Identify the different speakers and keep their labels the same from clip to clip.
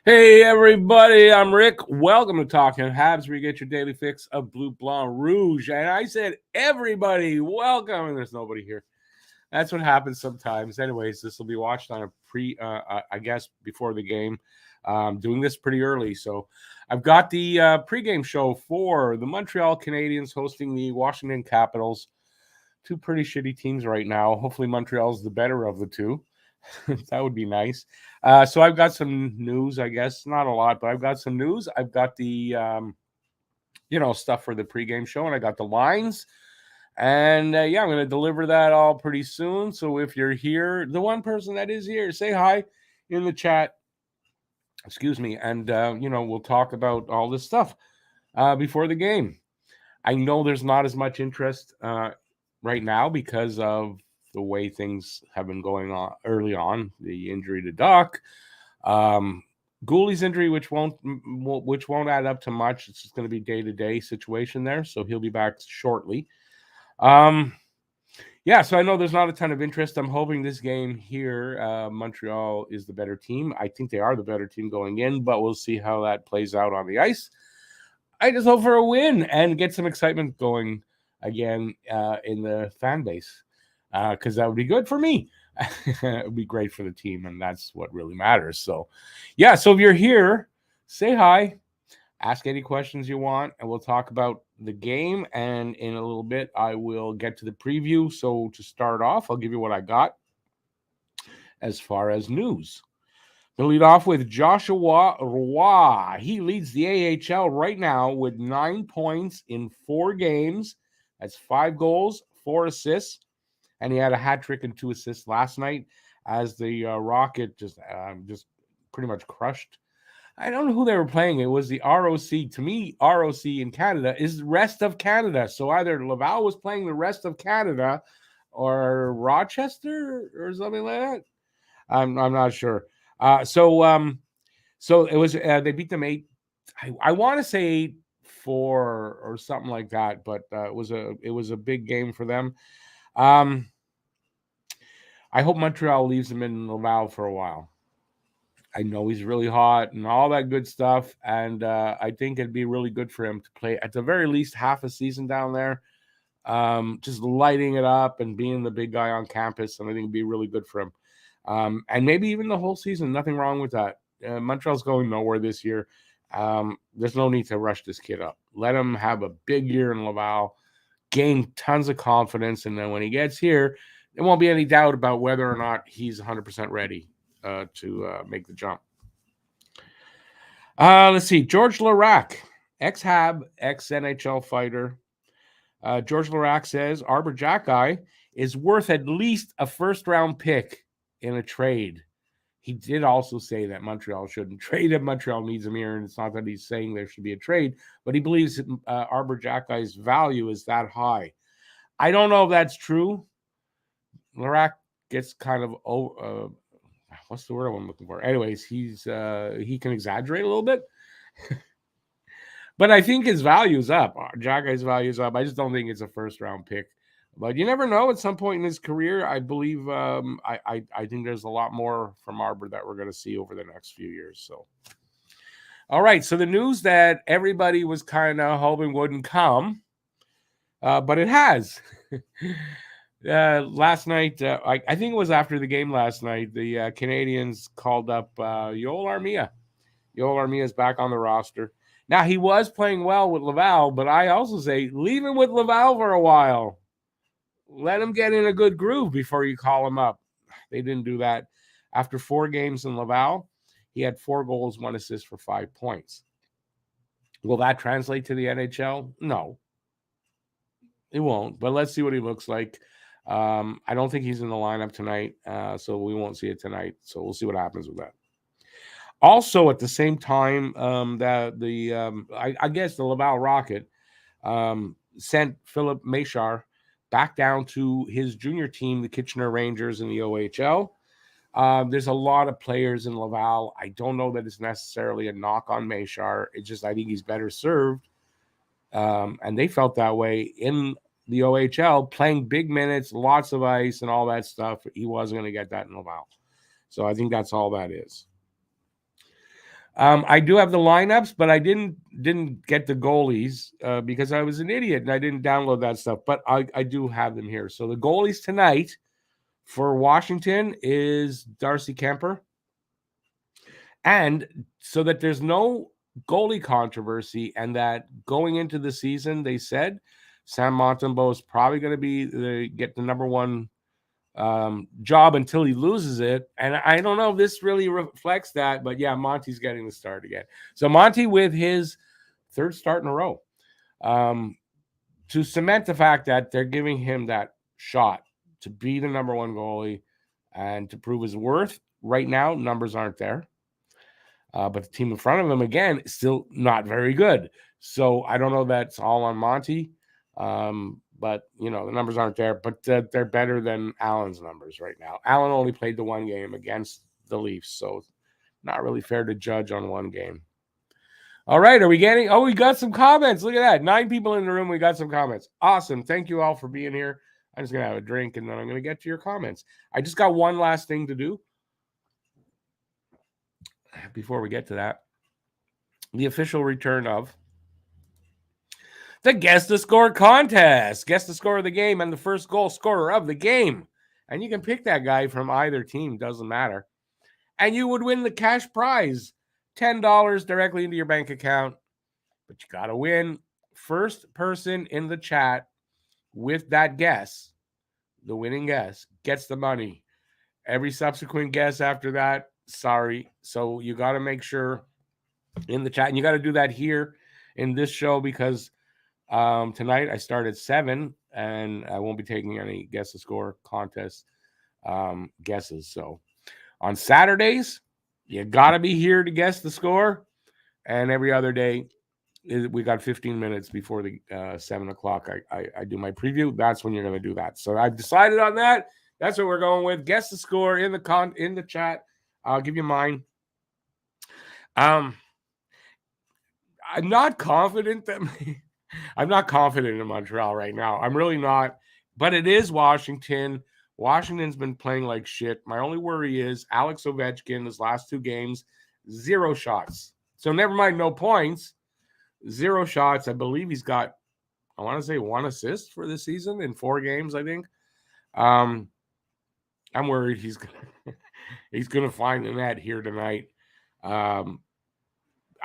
Speaker 1: Hey everybody, I'm Rick. Welcome to Talking Habs, where you get your daily fix of Blue, Blanc, Rouge. And I said, everybody, welcome. And there's nobody here. That's what happens sometimes. Anyways, this will be watched on I guess, before the game. Doing this pretty early. So I've got the pregame show for the Montreal Canadiens hosting the Washington Capitals. Two pretty shitty teams right now. Hopefully Montreal's the better of the two. That would be nice. So I've got some news, I guess. Not a lot, but I've got some news. I've got the, stuff for the pregame show, and I got the lines. And, I'm going to deliver that all pretty soon. So if you're here, the one person that is here, say hi in the chat. Excuse me. And, we'll talk about all this stuff before the game. I know there's not as much interest right now because of the way things have been going on early on, the injury to Duck, Gooley's injury, which won't add up to much. It's just going to be day-to-day situation there, so he'll be back shortly. So I know there's not a ton of interest. I'm hoping this game here, Montreal is the better team. I think they are the better team going in, but we'll see how that plays out on the ice. I just hope for a win and get some excitement going again in the fan base. Because that would be good for me. It would be great for the team, and that's what really matters. So if you're here, say hi, ask any questions you want, and we'll talk about the game. And in a little bit, I will get to the preview. So to start off, I'll give you what I got as far as news. We'll lead off with Joshua Roy. He leads the AHL right now with 9 points in 4 games. That's 5 goals, 4 assists. And he had a hat trick and 2 assists last night as the Rocket just pretty much crushed. I don't know who they were playing. It was the ROC. To me, ROC in Canada is the rest of Canada. So either Laval was playing the rest of Canada or Rochester or something like that. I'm not sure. So it was they beat them 8. I want to say 8-4 or something like that, but it was a big game for them. I hope Montreal leaves him in Laval for a while. I know he's really hot and all that good stuff, and I think it'd be really good for him to play at the very least half a season down there, just lighting it up and being the big guy on campus, and I think it'd be really good for him. And maybe even the whole season, nothing wrong with that. Montreal's going nowhere this year. There's no need to rush this kid up. Let him have a big year in Laval, gain tons of confidence, and then when he gets here, there won't be any doubt about whether or not he's 100% ready to make the jump. Let's see. George Larac, ex-Hab, ex-NHL fighter. George Larac says Arbor Jackeye is worth at least a first-round pick in a trade. He did also say that Montreal shouldn't trade him. Montreal needs him here, and it's not that he's saying there should be a trade, but he believes Arbor Jackeye's value is that high. I don't know if that's true. Larac gets kind of what's the word I'm looking for? Anyways, he can exaggerate a little bit, but I think his value is up. Jackeye's value is up. I just don't think it's a first round pick, but you never know. At some point in his career, I believe I think there's a lot more from Arbor that we're going to see over the next few years. So, all right. So the news that everybody was kind of hoping wouldn't come, but it has. Last night, I think it was after the game last night, the Canadiens called up Yoel Armia. Yoel Armia is back on the roster. Now, he was playing well with Laval, but I also say leave him with Laval for a while. Let him get in a good groove before you call him up. They didn't do that. After 4 games in Laval, he had 4 goals, 1 assist for 5 points. Will that translate to the NHL? No. It won't, but let's see what he looks like. I don't think he's in the lineup tonight, so we won't see it tonight. So we'll see what happens with that. Also, at the same time, I guess the Laval Rocket sent Philip Machar back down to his junior team, the Kitchener Rangers in the OHL. There's a lot of players in Laval. I don't know that it's necessarily a knock on Machar. It's just I think he's better served, and they felt that way in the OHL, playing big minutes, lots of ice, and all that stuff. He wasn't going to get that in Laval. So I think that's all that is. I do have the lineups, but I didn't get the goalies because I was an idiot and I didn't download that stuff. But I do have them here. So the goalies tonight for Washington is Darcy Kemper. And so that there's no goalie controversy, and that going into the season, they said Sam Montembeault is probably going to get the number one job until he loses it. And I don't know if this really reflects that, but yeah, Monty's getting the start again. So Monty with his third start in a row to cement the fact that they're giving him that shot to be the number one goalie and to prove his worth. Right now, numbers aren't there. But the team in front of him, again, is still not very good. So I don't know if that's all on Monty. But, the numbers aren't there. But they're better than Allen's numbers right now. Allen only played the one game against the Leafs. So not really fair to judge on one game. All right. Are we getting... Oh, we got some comments. Look at that. 9 people in the room. We got some comments. Awesome. Thank you all for being here. I'm just going to have a drink, and then I'm going to get to your comments. I just got one last thing to do. Before we get to that, the official return of the Guess the Score contest. Guess the score of the game and the first goal scorer of the game. And you can pick that guy from either team, doesn't matter. And you would win the cash prize, $10 directly into your bank account. But you got to win. First person in the chat with that guess, the winning guess, gets the money. Every subsequent guess after that, sorry. So you got to make sure in the chat, and you got to do that here in this show because tonight I start at 7 and I won't be taking any guess the score contest guesses. So on Saturdays, you got to be here to guess the score, and every other day we got 15 minutes before the 7 o'clock. I do my preview. That's when you're going to do that. So I've decided on that. That's what we're going with. Guess the score in the chat. I'll give you mine. I'm not confident that I'm not confident in Montreal right now. I'm really not. But it is Washington. Washington's been playing like shit. My only worry is Alex Ovechkin, his last 2 games, 0 shots. So never mind, no points. 0 shots. I believe he's got, I want to say 1 assist for this season in 4 games, I think. I'm worried he's gonna find the net here tonight. I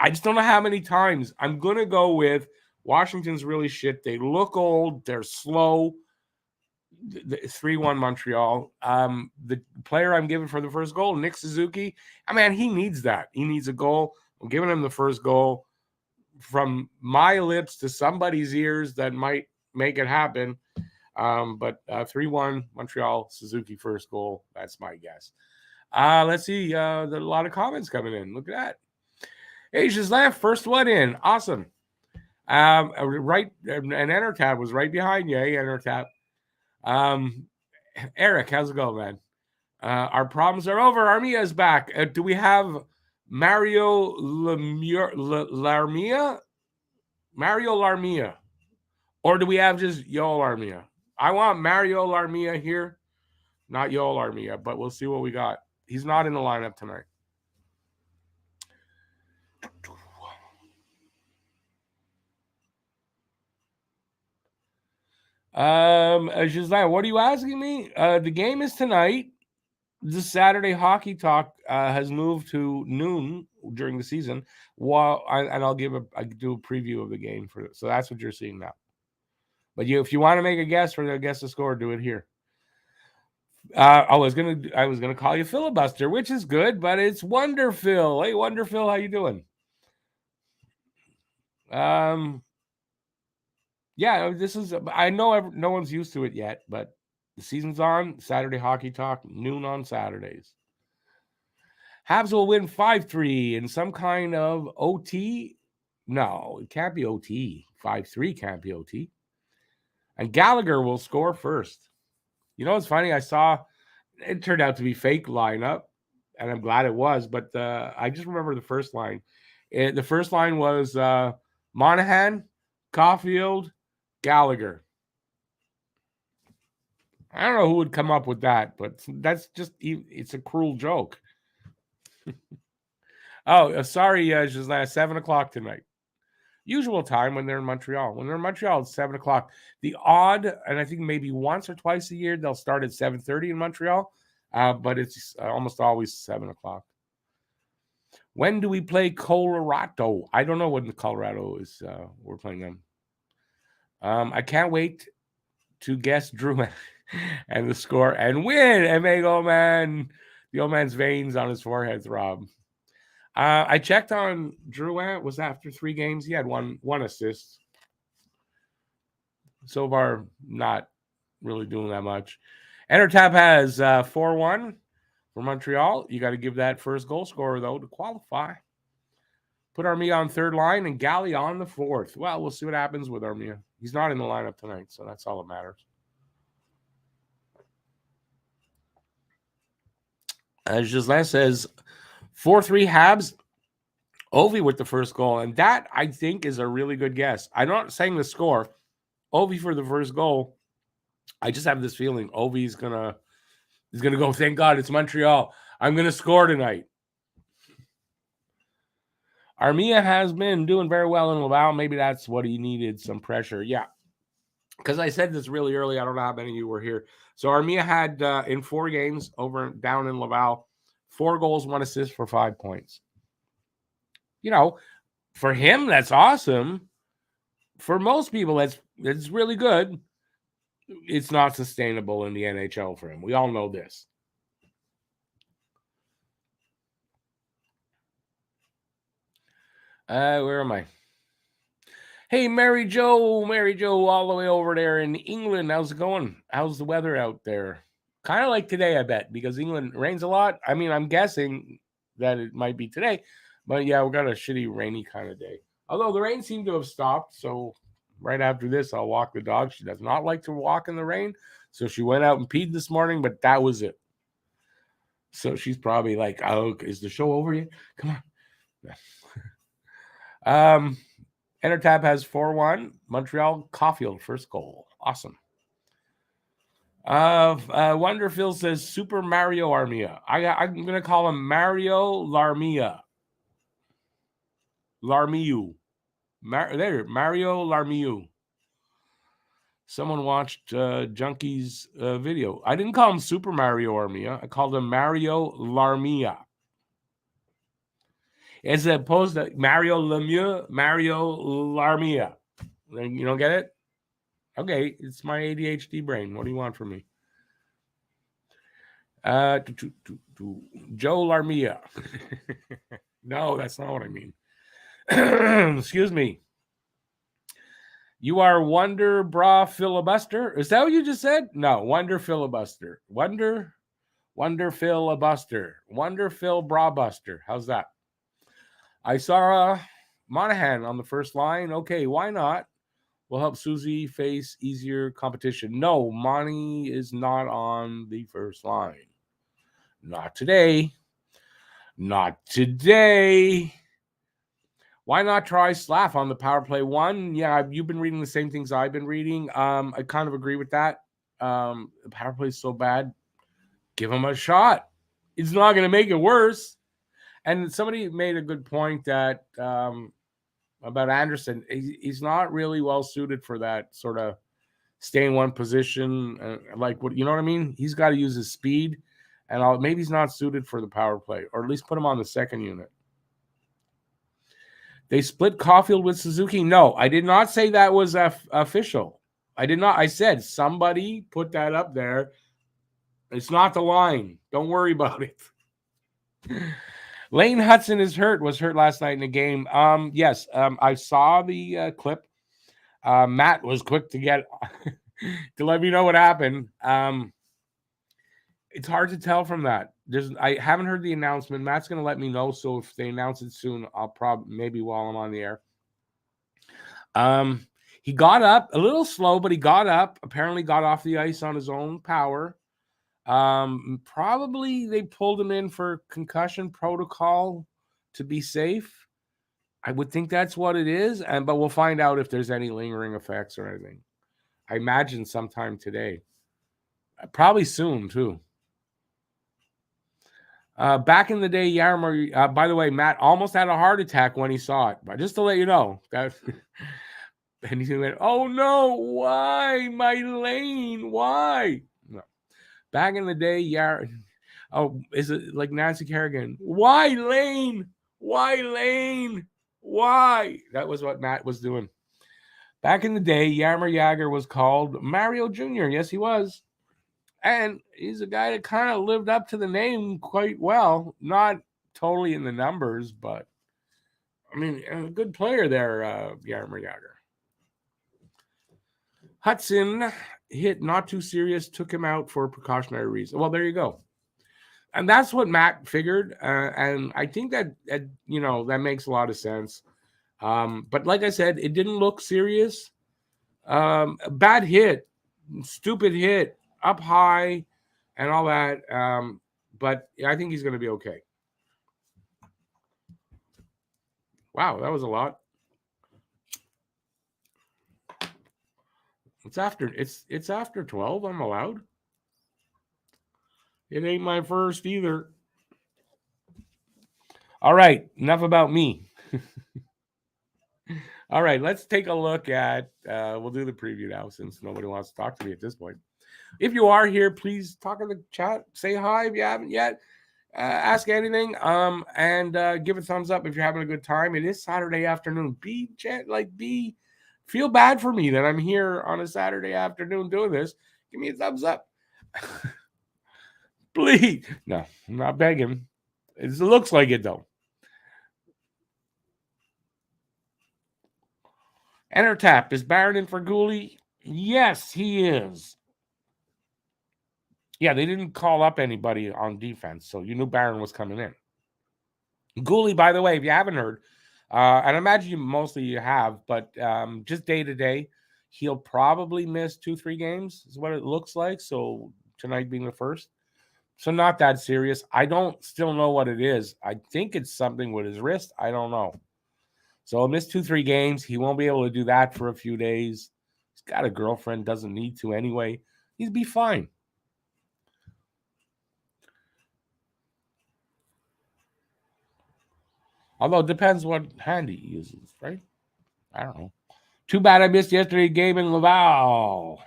Speaker 1: just don't know how many times. I'm gonna go with Washington's really shit. They look old. They're slow. 3-1 Montreal. The player I'm giving for the first goal, Nick Suzuki. I mean, he needs that. He needs a goal. I'm giving him the first goal. From my lips to somebody's ears that might make it happen. But 3-1 Montreal, Suzuki first goal. That's my guess. Let's see. There's a lot of comments coming in. Look at that. Asia's left. First one in. Awesome. Right. And Enertab was right behind you. Hey, Enertab. Eric, how's it going, man? Our problems are over. Armia's back. Do we have Mario Larmia? Mario Larmia. Or do we have just Yoel Armia? I want Mario Larmia here, not Yoel Armia, but we'll see what we got. He's not in the lineup tonight. Giselle, what are you asking me? The game is tonight. This Saturday Hockey Talk has moved to noon during the season. I'll do a preview of the game for it. So that's what you're seeing now. But if you want to make a guess for the guess the score, do it here. I was gonna call you Filibuster, which is good, but it's Wonder Phil. Hey, Wonder Phil, how you doing? Yeah, this is. I know no one's used to it yet, but the season's on. Saturday Hockey Talk, noon on Saturdays. Habs will win 5-3 in some kind of OT. No, it can't be OT. 5-3 can't be OT. And Gallagher will score first. You know what's funny? I saw it turned out to be fake lineup, and I'm glad it was. But I just remember the first line. The first line was Monahan, Caulfield, Gallagher. I don't know who would come up with that, but that's just, it's a cruel joke. Oh, sorry, just 7 o'clock tonight. Usual time when they're in Montreal. When they're in Montreal, it's 7 o'clock. The odd, and I think maybe once or twice a year, they'll start at 7:30 in Montreal, but it's almost always 7 o'clock. When do we play Colorado? I don't know when the Colorado is. We're playing them. I can't wait to guess Drew and the score and win. And make old man, the old man's veins on his forehead throb. I checked on Drouin. Was after 3 games. He had one assist. So far, not really doing that much. Entertap has 4-1 for Montreal. You got to give that first goal scorer, though, to qualify. Put Armia on third line and Galley on the fourth. Well, we'll see what happens with Armia. He's not in the lineup tonight, so that's all that matters. As Gislain says, 4-3 Habs. Ovi with the first goal. And that, I think, is a really good guess. I'm not saying the score. Ovi for the first goal. I just have this feeling Ovi's gonna go, thank God it's Montreal. I'm gonna score tonight. Armia has been doing very well in Laval. Maybe that's what he needed, some pressure. Yeah. Because I said this really early. I don't know how many of you were here. So Armia had in 4 games down in Laval, 4 goals, 1 assist for 5 points. You know, for him, that's awesome. For most people, it's really good. It's not sustainable in the NHL for him. We all know this. Where am I? Hey, Mary Jo, all the way over there in England. How's it going? How's the weather out there? Kind of like today, I bet, because England rains a lot. I mean, I'm guessing that it might be today, but yeah, we got a shitty, rainy kind of day. Although the rain seemed to have stopped, so right after this, I'll walk the dog. She does not like to walk in the rain, so she went out and peed this morning, but that was it. So she's probably like, "Oh, is the show over yet? Come on." Entertab has 4-1. Montreal, Caulfield, first goal. Awesome. Wonderfield says Super Mario Armia. I'm going to call him Mario Larmia. Larmiu. Mario Larmiu. Someone watched Junkie's video. I didn't call him Super Mario Armia. I called him Mario Larmia. As opposed to Mario Lemieux, Mario Larmia. You don't get it? Okay, it's my ADHD brain. What do you want from me? Joe Larmia. No, that's not what I mean. Excuse me. You are Wonder Bra Filibuster. Is that what you just said? No, Wonder Filibuster. Wonder Filibuster. Wonder Phil Bra Buster. How's that? I saw Monahan on the first line. Okay, why not? Will help Susie face easier competition. No, Monty is not on the first line. Not today. Not today. Why not try Slav on the power play 1? Yeah, you've been reading the same things I've been reading. I kind of agree with that. The power play is so bad. Give him a shot. It's not going to make it worse. And somebody made a good point that about Anderson. He's not really well suited for that sort of stay in one position. Like what, you know what I mean? He's got to use his speed, and maybe he's not suited for the power play, or at least put him on the second unit. They split Caulfield with Suzuki. No, I did not say that was official. I did not. I said somebody put that up there. It's not the line. Don't worry about it. Lane Hudson was hurt last night in the game. Yes, I saw the clip. Matt was quick to get to let me know what happened. It's hard to tell from that. I haven't heard the announcement. Matt's going to let me know. So if they announce it soon, I'll maybe while I'm on the air. He got up a little slow, but he got up. Apparently, got off the ice on his own power. Probably they pulled him in for concussion protocol to be safe. I would think that's what it is, but we'll find out if there's any lingering effects or anything. I imagine sometime today, probably soon too. Back in the day, Yarmer, by the way, Matt almost had a heart attack when he saw it. But just to let you know, and he went, "Oh no, why, my Lane? Why?" No. Back in the day, oh, is it like Nancy Kerrigan? Why Lane? Why Lane? Why? That was what Matt was doing. Back in the day, Yarmer Yager was called Mario Jr. Yes, he was. And he's a guy that kind of lived up to the name quite well. Not totally in the numbers, but I mean, a good player there, Yarmer Yager. Hudson hit not too serious, took him out for a precautionary reason. Well, there you go. And that's what Matt figured. And I think that that makes a lot of sense. But like I said, it didn't look serious. Bad hit, stupid hit, up high, and all that. But I think he's going to be okay. Wow, that was a lot. It's after 12. I'm allowed. It ain't my first either. All right, enough about me. All right, let's take a look at, we'll do the preview now since nobody wants to talk to me at this point. If you are here, please talk in the chat. Say hi if you haven't yet. Ask anything, and give a thumbs up if you're having a good time. It is Saturday afternoon. Feel bad for me that I'm here on a Saturday afternoon doing this. Give me a thumbs up. Please. No, I'm not begging. It looks like it, though. Enter tap. Is Barron in for Gooley? Yes, he is. Yeah, they didn't call up anybody on defense, so you knew Barron was coming in. Gooley, by the way, if you haven't heard, and I imagine mostly you have, but just day to day, he'll probably miss 2-3 games is what it looks like. So tonight being the first. So not that serious. I don't still know what it is. I think it's something with his wrist. I don't know. So he'll miss 2-3 games. He won't be able to do that for a few days. He's got a girlfriend, doesn't need to anyway. He'd be fine. Although it depends what hand he uses, right? I don't know. Too bad I missed yesterday's game in Laval.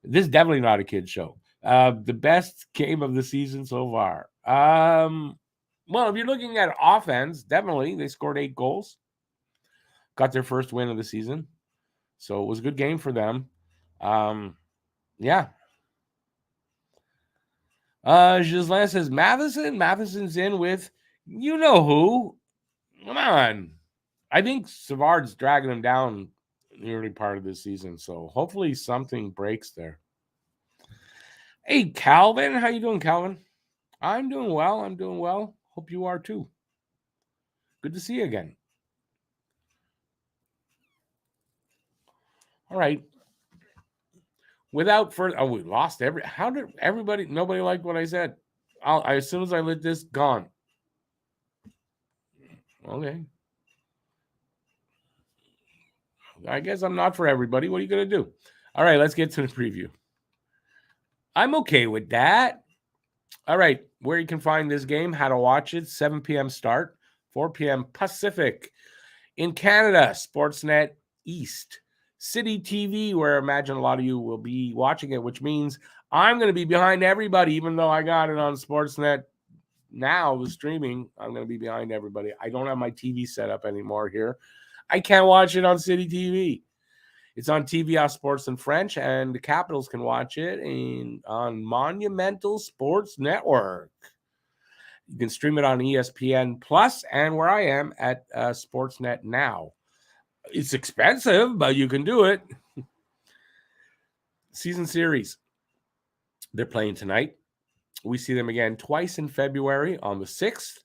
Speaker 1: This is definitely not a kid's show. The best game of the season so far. Well, if you're looking at offense, definitely they scored 8 goals. Got their first win of the season. So it was a good game for them. Yeah. Gislain says Matheson's in with you know who. Come on. I think Savard's dragging him down in the early part of this season. So hopefully something breaks there. Hey, Calvin. How you doing, Calvin? I'm doing well. Hope you are too. Good to see you again. All right. Without further, we lost how did nobody liked what I said? As soon as I lit this, gone. Okay. I guess I'm not for everybody. What are you going to do? All right, let's get to the preview. I'm okay with that. All right, where you can find this game, how to watch it, 7 p.m. start, 4 p.m. Pacific. In Canada, Sportsnet East. City TV, where I imagine a lot of you will be watching it, which means I'm going to be behind everybody, even though I got it on Sportsnet now, the streaming. I'm going to be behind everybody. I don't have my TV set up anymore here. I can't watch it on City TV. It's on TVA Sports in French, and the Capitals can watch it on Monumental Sports Network. You can stream it on ESPN Plus and where I am at Sportsnet Now. It's expensive, but you can do it. Season series. They're playing tonight. We see them again twice in February on the 6th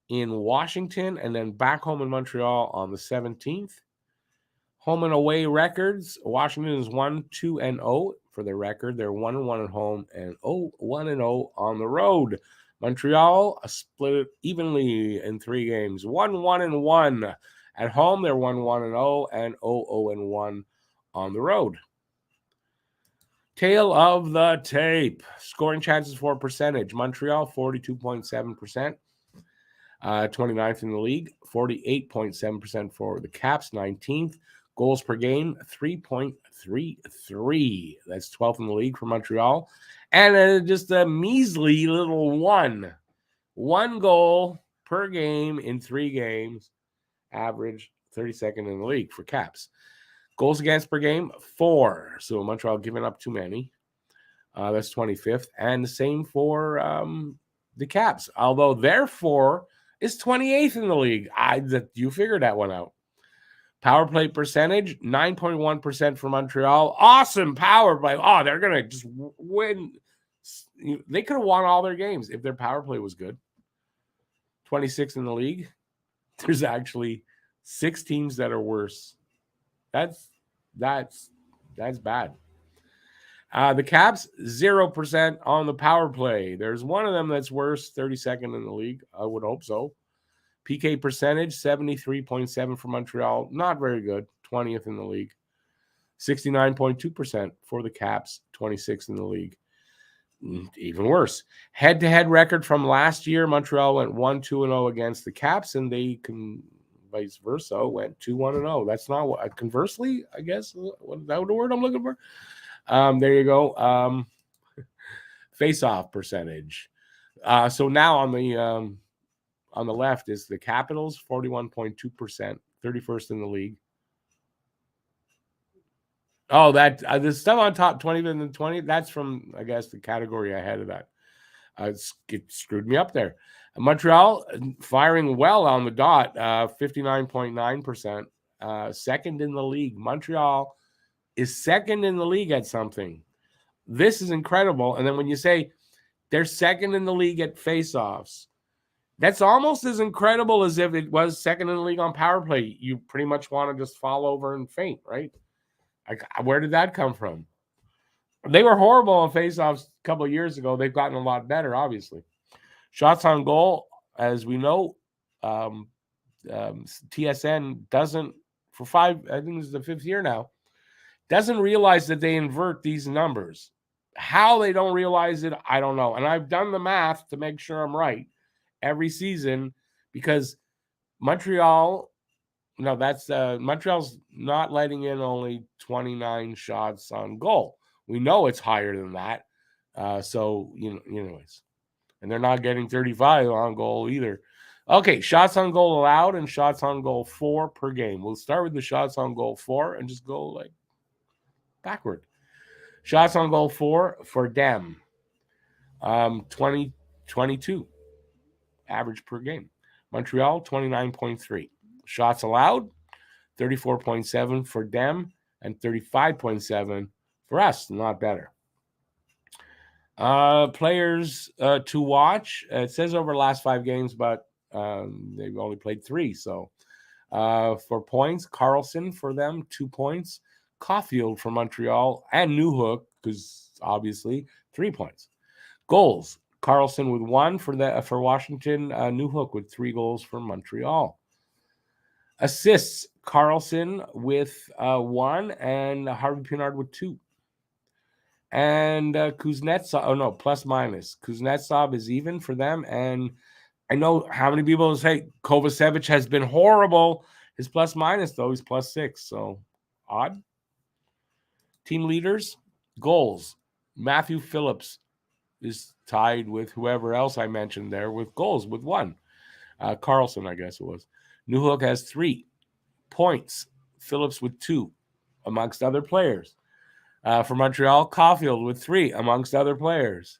Speaker 1: in Washington and then back home in Montreal on the 17th. Home and away records. Washington is 1-2-0 for their record. They're 1-1 at home and 1-0 on the road. Montreal split evenly in 3 games. 1-1-1 at home. They're 1-1-0 and 0-0-1 on the road. Tail of the tape. Scoring chances for percentage. Montreal, 42.7%. 29th in the league. 48.7% for the Caps, 19th. Goals per game, 3.33. That's 12th in the league for Montreal. And just a measly little one goal per game in 3 games. Average 32nd in the league for Caps. Goals against per game, 4. So Montreal giving up too many. That's 25th. And the same for the Caps. Although their 4 is 28th in the league. You figured that one out. Power play percentage, 9.1% for Montreal. Awesome power play. Oh, they're going to just win. They could have won all their games if their power play was good. 26th in the league. There's actually 6 teams that are worse. That's bad. The Caps, 0% on the power play. There's one of them that's worse, 32nd in the league. I would hope so. PK percentage, 73.7 for Montreal. Not very good, 20th in the league. 69.2% for the Caps, 26th in the league. Even worse. Head-to-head record from last year, Montreal went 1-2-0 against the Caps, and they can vice versa went 2-1-0. That's not what. Conversely, I guess, what that the word I'm looking for? There you go. Face-off percentage. So now on the left is the Capitals, 41.2%, 31st in the league. Oh, that the stuff on top, 20 and 20, that's from, I guess, the category ahead of that. It screwed me up there. Montreal firing well on the dot, 59.9%, second in the league. Montreal is second in the league at something. This is incredible. And then when you say they're second in the league at faceoffs, that's almost as incredible as if it was second in the league on power play. You pretty much want to just fall over and faint, right? Where did that come from? They were horrible on faceoffs a couple of years ago. They've gotten a lot better, obviously. Shots on goal, as we know, TSN doesn't, for 5, I think this is the 5th year now, doesn't realize that they invert these numbers. How they don't realize it, I don't know. And I've done the math to make sure I'm right every season, because Montreal's not letting in only 29 shots on goal. We know it's higher than that. Anyways. And they're not getting 35 on goal either. Okay, shots on goal allowed and shots on goal for per game. We'll start with the shots on goal for and just go like backward. Shots on goal for them. 22 average per game. Montreal, 29.3. Shots allowed, 34.7 for them and 35.7 for us. Not better. Players to watch. It says over the last 5 games, but they've only played 3. So for points, Carlson for them, 2 points. Caulfield for Montreal and Newhook, because obviously 3 points. Goals, Carlson with 1 for Washington. Newhook with 3 goals for Montreal. Assists, Carlson with 1 and Harvey Pinard with 2. And Kuznetsov, plus minus. Kuznetsov is even for them. And I know how many people say Kovacevic has been horrible. His plus minus, though, he's +6. So odd. Team leaders, goals. Matthew Phillips is tied with whoever else I mentioned there with goals with 1. Carlson, I guess it was. Newhook has 3 points. Phillips with 2, amongst other players. For Montreal, Caulfield with 3, amongst other players.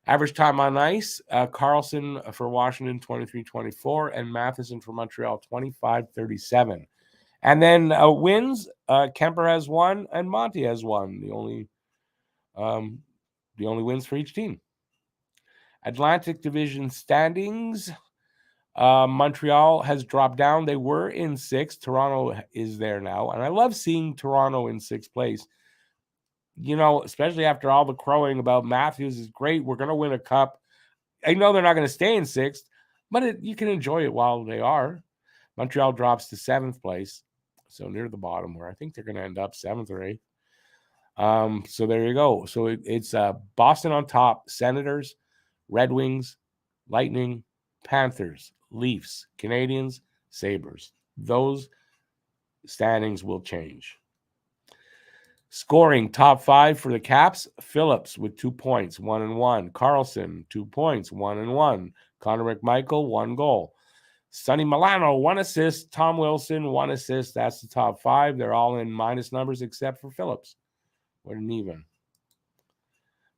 Speaker 1: Average time on ice, Carlson for Washington, 23-24, and Matheson for Montreal, 25-37. And then wins, Kemper has 1, and Monty has 1. The only wins for each team. Atlantic Division standings. Montreal has dropped down. They were in 6th. Toronto is there now. And I love seeing Toronto in 6th place. Especially after all the crowing about Matthews is great. We're going to win a cup. I know they're not going to stay in 6th, but you can enjoy it while they are. Montreal drops to 7th place, so near the bottom, where I think they're going to end up 7th or So there you go. So it's Boston on top, Senators, Red Wings, Lightning, Panthers, Leafs, Canadians, Sabres. Those standings will change. Scoring top 5 for the Caps: Phillips with 2 points, 1-1. Carlson, 2 points, 1-1. Connor McMichael, 1 goal. Sonny Milano, 1 assist. Tom Wilson, 1 assist. That's the top 5. They're all in minus numbers except for Phillips. What an even.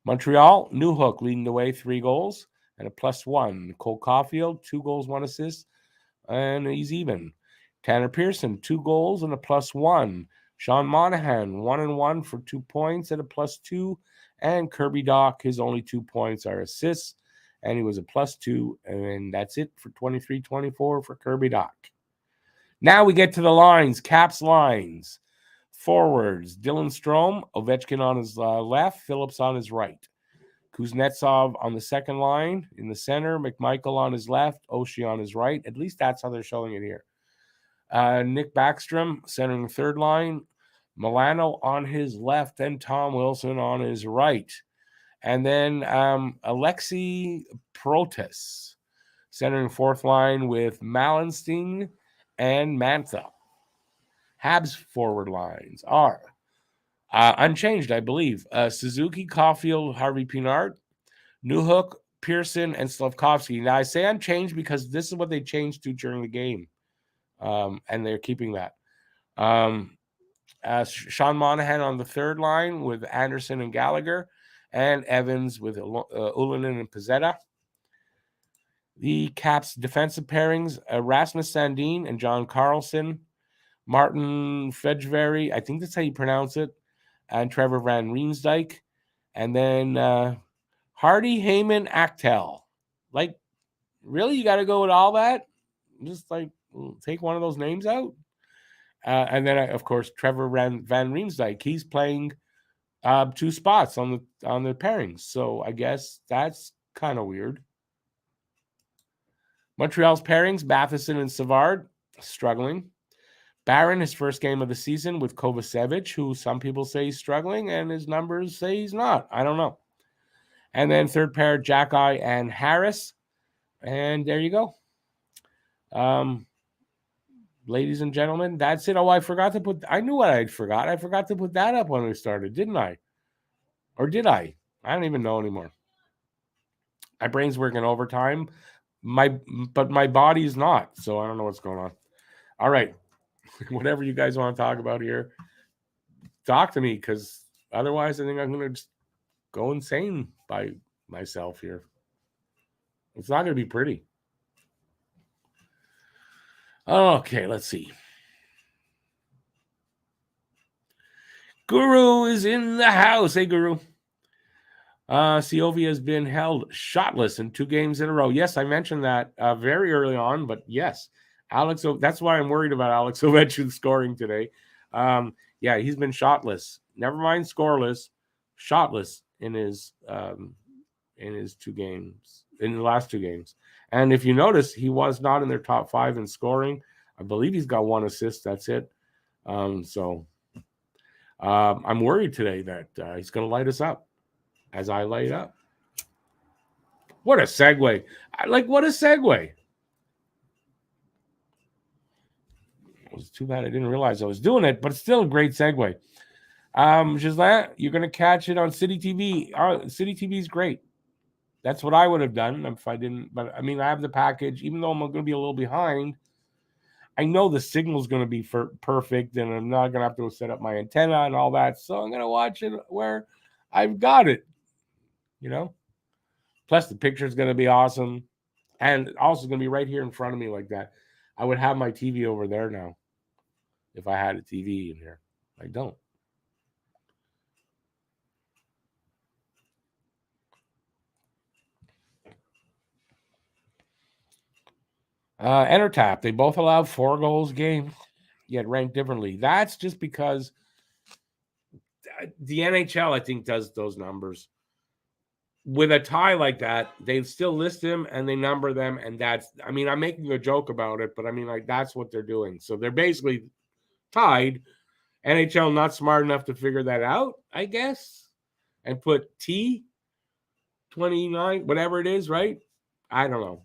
Speaker 1: Montreal, Newhook leading the way, 3 goals and a +1. Cole Caulfield, 2 goals, 1 assist, and he's even. Tanner Pearson, 2 goals and a +1. Sean Monahan, 1-1 for 2 points and a +2. And Kirby Dach, his only 2 points are assists, and he was a +2. And that's it for 23-24 for Kirby Dach. Now we get to the lines, Caps lines. Forwards: Dylan Strome, Ovechkin on his left, Phillips on his right. Kuznetsov on the second line in the center, McMichael on his left, Oshie on his right. At least that's how they're showing it here. Nick Backstrom centering the third line, Milano on his left, and Tom Wilson on his right. And then Alexei Protas centering fourth line with Malenstein and Mantha. Habs forward lines are unchanged, I believe. Suzuki, Caulfield, Harvey Pinard, Newhook, Pearson, and Slavkovsky. Now, I say unchanged because this is what they changed to during the game, and they're keeping that. Sean Monahan on the third line with Anderson and Gallagher, and Evans with Ullinen and Pizzetta. The Caps defensive pairings, Rasmus Sandin and John Carlson, Martin Fejveri, I think that's how you pronounce it, and Trevor Van Riemsdyk. And then Hardy, Heyman, Achtel. Like, really? You got to go with all that? Just, like, take one of those names out? And then, of course, Trevor Van Riemsdyk. He's playing 2 spots on the pairings. So I guess that's kind of weird. Montreal's pairings, Matheson and Savard, struggling. Barron, his first game of the season with Kovacevic, who some people say he's struggling, and his numbers say he's not. I don't know. And then third pair, Jackeye and Harris. And there you go. Ladies and gentlemen, that's it. Oh, I knew what I forgot. I forgot to put that up when we started, didn't I? Or did I? I don't even know anymore. My brain's working overtime. But my body's not, so I don't know what's going on. All right. Whatever you guys want to talk about here, talk to me, because otherwise I think I'm going to just go insane by myself here. It's not going to be pretty. Okay, let's see. Guru is in the house. Hey, Guru. Seovia has been held shotless in 2 games in a row. Yes, I mentioned that very early on, but yes. That's why I'm worried about Alex Ovechkin scoring today. Yeah, he's been shotless. Never mind scoreless, shotless in his 2 games, in the last 2 games. And if you notice, he was not in their top 5 in scoring. I believe he's got 1 assist. That's it. So I'm worried today that he's going to light us up as I light up. What a segue. What a segue. It was too bad I didn't realize I was doing it, but it's still a great segue. Gislain, you're going to catch it on City TV. City TV is great. That's what I would have done if I didn't. But, I mean, I have the package. Even though I'm going to be a little behind, I know the signal's going to be perfect, and I'm not going to have to set up my antenna and all that. So I'm going to watch it where I've got it, you know. Plus, the picture's going to be awesome. And also going to be right here in front of me like that. I would have my TV over there now if I had a TV in here. I don't. Enter tap. They both allow 4 goals a game, yet ranked differently. That's just because the NHL, I think, does those numbers. With a tie like that, they still list them and they number them, and I'm making a joke about it, but I mean, like, that's what they're doing. So they're basically tied, NHL not smart enough to figure that out, I guess, and put T29, whatever it is, right? I don't know.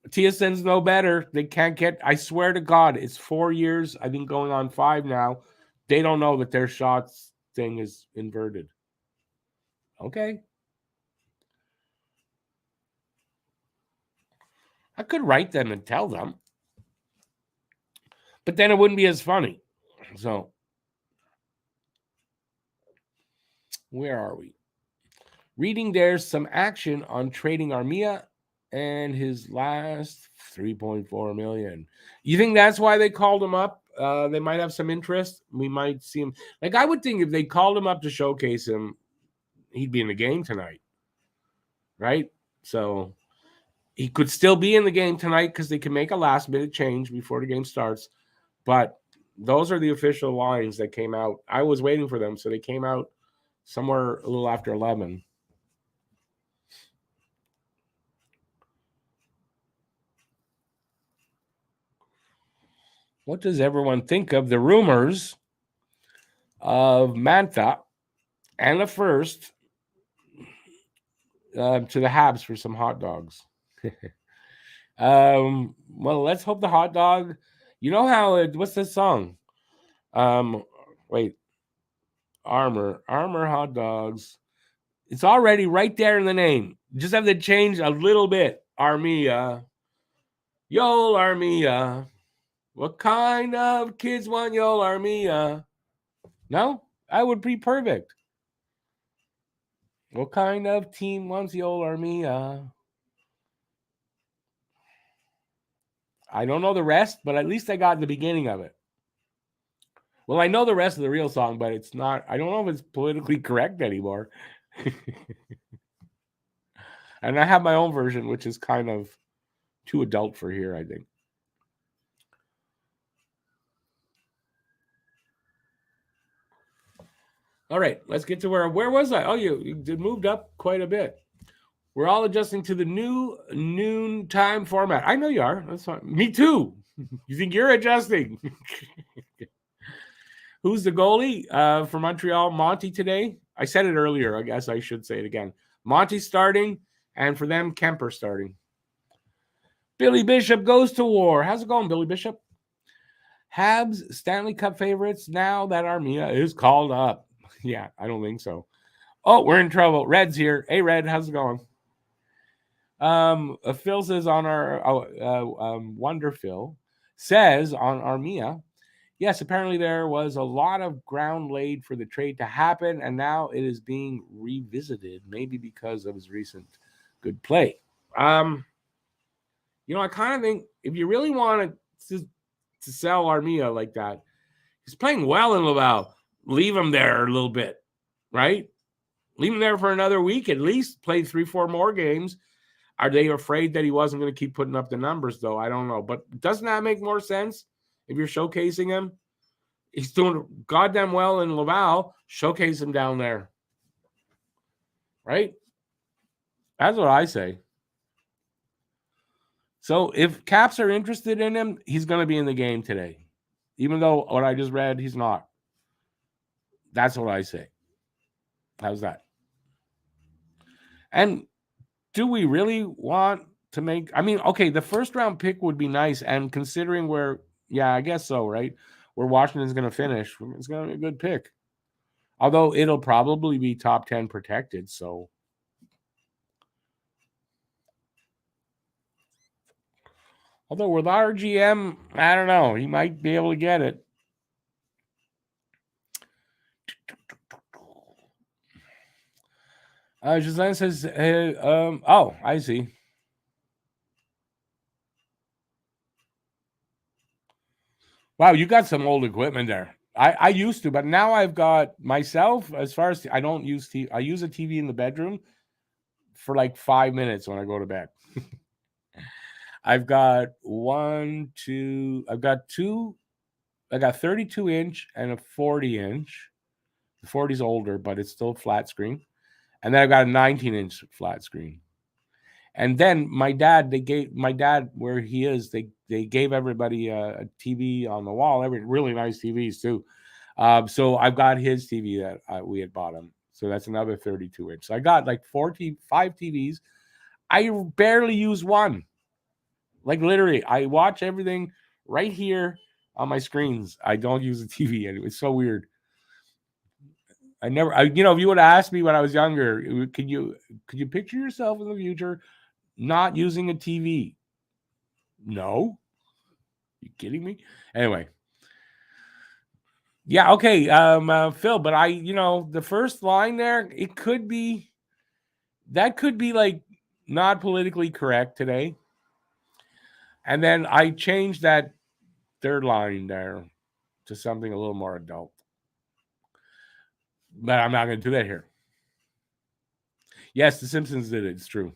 Speaker 1: TSN's no better. They can't get, I swear to God, it's 4 years. I think going on 5 now. They don't know that their shots thing is inverted. Okay. I could write them and tell them, but then it wouldn't be as funny. So, where are we? Reading there's some action on trading Armia and his last 3.4 million. You think that's why they called him up? They might have some interest. We might see him. Like, I would think if they called him up to showcase him, he'd be in the game tonight, right? So he could still be in the game tonight because they can make a last-minute change before the game starts. But those are the official lines that came out. I was waiting for them, so they came out somewhere a little after 11. What does everyone think of the rumors of Mantha and the first to the Habs for some hot dogs? Well, let's hope the hot dog. You know how what's this song? Wait, Armor hot dogs. It's already right there in the name. Just have to change a little bit. Armia, Yol Armia. What kind of kids want Yol Armia? No, I would be perfect. What kind of team wants Yol Armia? I don't know the rest, but at least I got the beginning of it. Well, I know the rest of the real song, but it's not. I don't know if it's politically correct anymore. And I have my own version, which is kind of too adult for here, I think. All right, let's get to where was I? Oh, you moved up quite a bit. We're all adjusting to the new noon time format. I know you are. That's fine. Me too. You think you're adjusting? Who's the goalie for Montreal? Monty today. I said it earlier. I guess I should say it again. Monty's starting, and for them, Kemper starting. Billy Bishop goes to war. How's it going, Billy Bishop? Habs Stanley Cup favorites now that Armia is called up. Yeah, I don't think so. Oh, we're in trouble. Red's here. Hey, Red, how's it going? Phil says on our Wonder Phil says on Armia, yes, apparently there was a lot of ground laid for the trade to happen, and now it is being revisited, maybe because of his recent good play. I kind of think if you really want to sell Armia like that, he's playing well in Laval. Leave him there a little bit, right? Leave him there for another week at least. Play 3-4 more games. Are they afraid that he wasn't going to keep putting up the numbers, though? I don't know. But doesn't that make more sense if you're showcasing him? He's doing goddamn well in Laval. Showcase him down there. Right? That's what I say. So if Caps are interested in him, he's going to be in the game today. Even though what I just read, he's not. That's what I say. How's that? And do we really want to make... I mean, okay, the first round pick would be nice. And considering where... Yeah, I guess so, right? Where Washington's going to finish, it's going to be a good pick. Although it'll probably be top 10 protected, so... Although with our GM, I don't know. He might be able to get it. Gislaine says, oh, I see. Wow, you got some old equipment there. I used to, but now I've got myself, as far as I don't use TV. I use a TV in the bedroom for like 5 minutes when I go to bed. I've got I've got 32-inch and a 40-inch. The 40's older, but it's still flat screen. And then I've got a 19-inch flat screen. And then my dad where he is, they gave everybody a TV on the wall, really nice TVs too. So I've got his TV that we had bought him. So that's another 32 inch. So I got like 5 TVs. I barely use one. Like literally, I watch everything right here on my screens. I don't use a TV anyway. It's so weird. If you would have asked me when I was younger, could you picture yourself in the future not using a TV? No. You kidding me? Anyway. Yeah, okay. Phil, but the first line there, that could be like not politically correct today. And then I changed that third line there to something a little more adult. But I'm not going to do that here. Yes, The Simpsons did it. It's true.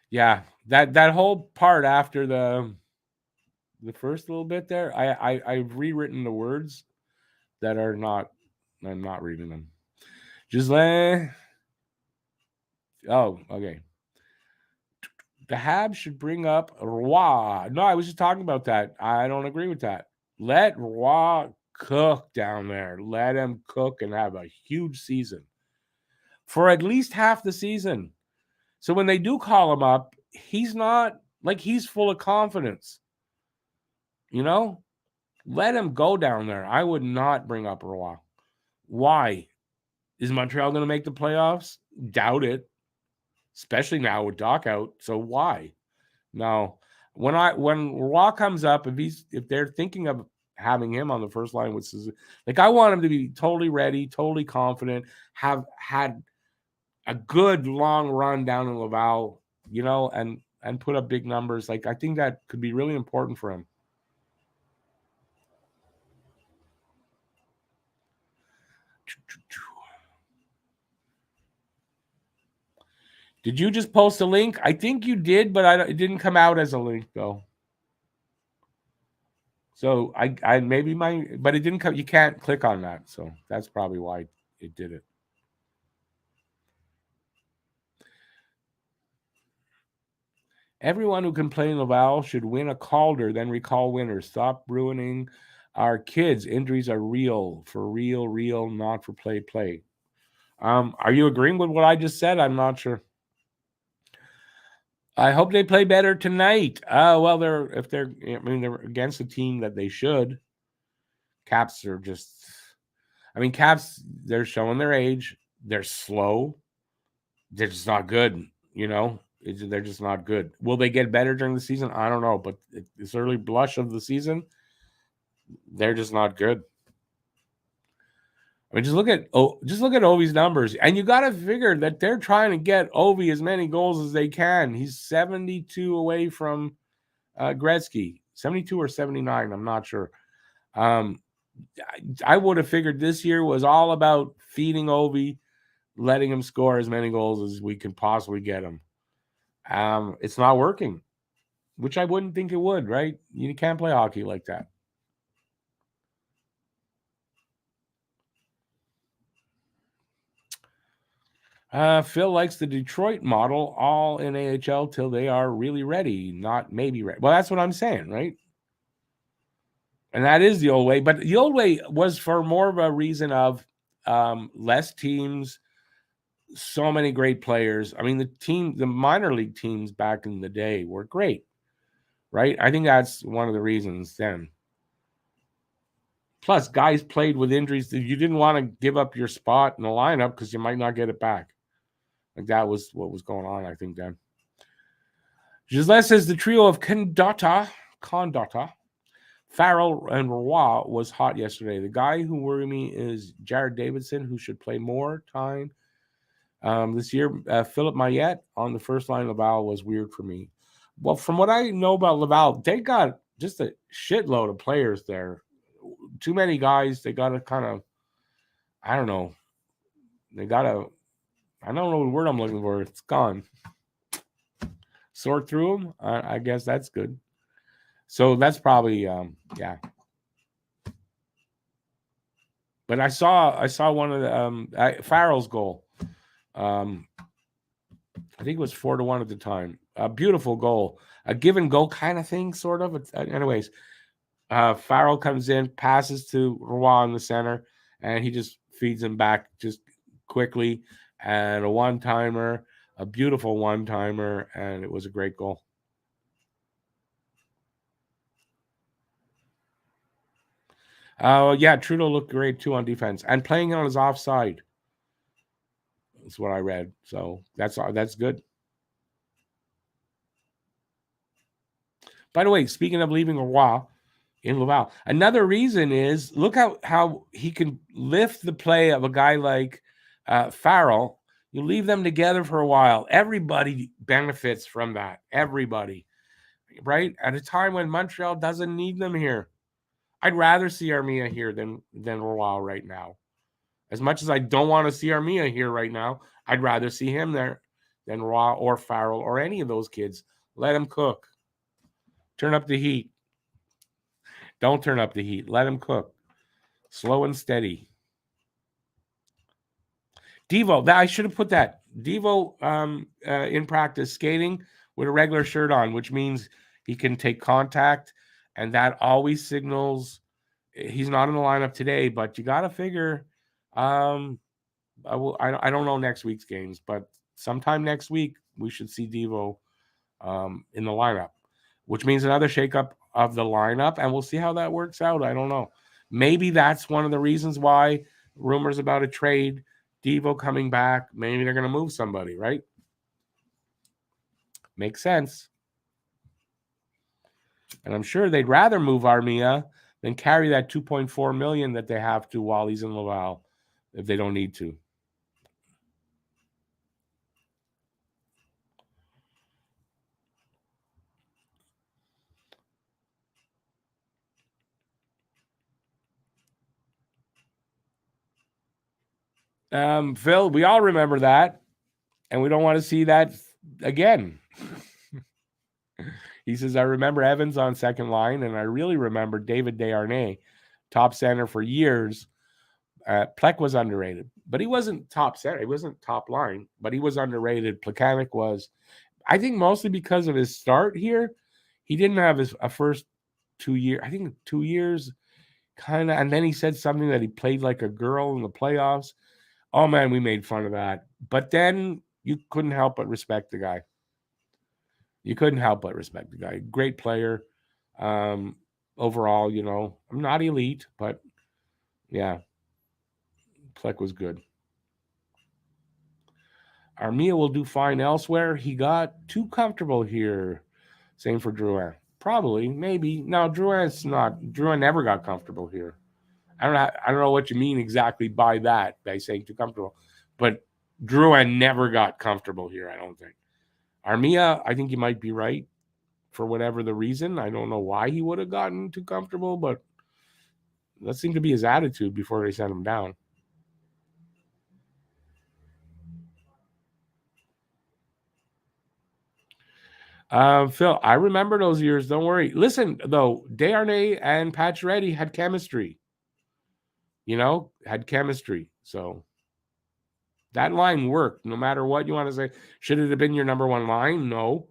Speaker 1: Yeah, that whole part after the first little bit there, I've rewritten the words that are not. I'm not reading them. Gislain. Oh, okay. The Habs should bring up Roy. No, I was just talking about that. I don't agree with that. Let Roy cook down there. Let him cook and have a huge season for at least half the season. So when they do call him up, he's not like he's full of confidence. Let him go down there. I would not bring up Roy. Why? Is Montreal going to make the playoffs? Doubt it. Especially now with Doc out. So why? No. When Roy comes up, if they're thinking of having him on the first line with Suzuki, like I want him to be totally ready, totally confident, have had a good long run down in Laval, and put up big numbers. Like I think that could be really important for him. Did you just post a link? I think you did, but it didn't come out as a link though. So I maybe but it didn't come. You can't click on that, so that's probably why it did it. Everyone who can play in Laval should win a Calder, then recall winners. Stop ruining our kids. Injuries are real, for real, not for play. Are you agreeing with what I just said? I'm not sure. I hope they play better tonight. Well, they're against a team that they should. Caps are just. Caps. They're showing their age. They're slow. They're just not good. They're just not good. Will they get better during the season? I don't know, but this early blush of the season, they're just not good. Just look at Ovi's numbers, and you got to figure that they're trying to get Ovi as many goals as they can. He's 72 away from Gretzky, 72 or 79. I'm not sure. I would have figured this year was all about feeding Ovi, letting him score as many goals as we can possibly get him. It's not working, which I wouldn't think it would, right? You can't play hockey like that. Phil likes the Detroit model, all in AHL till they are really ready, not maybe ready. Well, that's what I'm saying, right? And that is the old way. But the old way was for more of a reason of less teams, so many great players. The minor league teams back in the day were great, right? I think that's one of the reasons then. Plus, guys played with injuries that you didn't want to give up your spot in the lineup because you might not get it back. Like that was what was going on, I think, then. Giselle says the trio of Condotta, Farrell, and Roy was hot yesterday. The guy who worried me is Jared Davidson, who should play more time this year. Philip Mayette on the first line of Laval was weird for me. Well, from what I know about Laval, they got just a shitload of players there. Too many guys. They got to kind of, I don't know. They got to, I don't know the word I'm looking for. It's gone. Sort through them. I guess that's good. So that's probably, yeah. But I saw one of the Farrell's goal. I think it was 4-1 at the time. A beautiful goal, a give and go kind of thing, sort of. Anyways, Farrell comes in, passes to Roy in the center, and he just feeds him back just quickly. And a one-timer, a beautiful one-timer, and it was a great goal. Yeah, Trudeau looked great too on defense and playing on his offside. That's what I read. So that's good. By the way, speaking of leaving Roy in Laval, another reason is look how he can lift the play of a guy like Farrell. You leave them together for a while. Everybody benefits from that. Everybody, right? At a time when Montreal doesn't need them here. I'd rather see Armia here than Roy right now. As much as I don't want to see Armia here right now, I'd rather see him there than Roy or Farrell or any of those kids. Let him cook. Turn up the heat. Don't turn up the heat. Let him cook. Slow and steady. Devo, I should have put that. Devo in practice skating with a regular shirt on, which means he can take contact, and that always signals he's not in the lineup today. But you got to figure. I don't know next week's games, but sometime next week we should see Devo in the lineup, which means another shakeup of the lineup, and we'll see how that works out. I don't know. Maybe that's one of the reasons why rumors about a trade, Devo coming back, maybe they're going to move somebody, right? Makes sense. And I'm sure they'd rather move Armia than carry that $2.4 million that they have to while he's in Laval if they don't need to. Phil, we all remember that, and we don't want to see that again. He says, I remember Evans on second line, and I really remember David Desharnais, top center for years. Plek was underrated, but he wasn't top center. He wasn't top line, but he was underrated. Plekanec was, I think, mostly because of his start here. He didn't have a first 2 years. I think 2 years, kind of, and then he said something that he played like a girl in the playoffs. Oh man, we made fun of that. But then you couldn't help but respect the guy. You couldn't help but respect the guy. Great player. Overall, I'm not elite, but yeah, Plek was good. Armia will do fine elsewhere. He got too comfortable here. Same for Drouin. Probably, maybe. No, Drouin's not. Drouin never got comfortable here. I don't know what you mean exactly by that, by saying too comfortable. But Drouin never got comfortable here, I don't think. Armia, I think you might be right for whatever the reason. I don't know why he would have gotten too comfortable, but that seemed to be his attitude before they sent him down. Phil, I remember those years. Don't worry. Listen, though, Desharnais and Pacioretty had chemistry. Had chemistry. So that line worked, no matter what you want to say. Should it have been your number one line? No,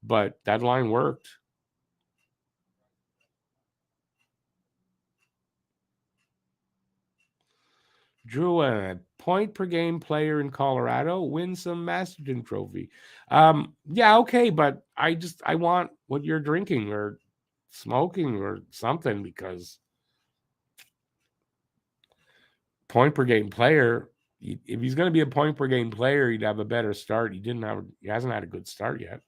Speaker 1: but that line worked. Drew a point per game player in Colorado, win some Masterton Trophy. Yeah, okay, but I want what you're drinking or smoking or something, because point per game player, if he's going to be a point per game player, he'd have a better start. He hasn't had a good start yet.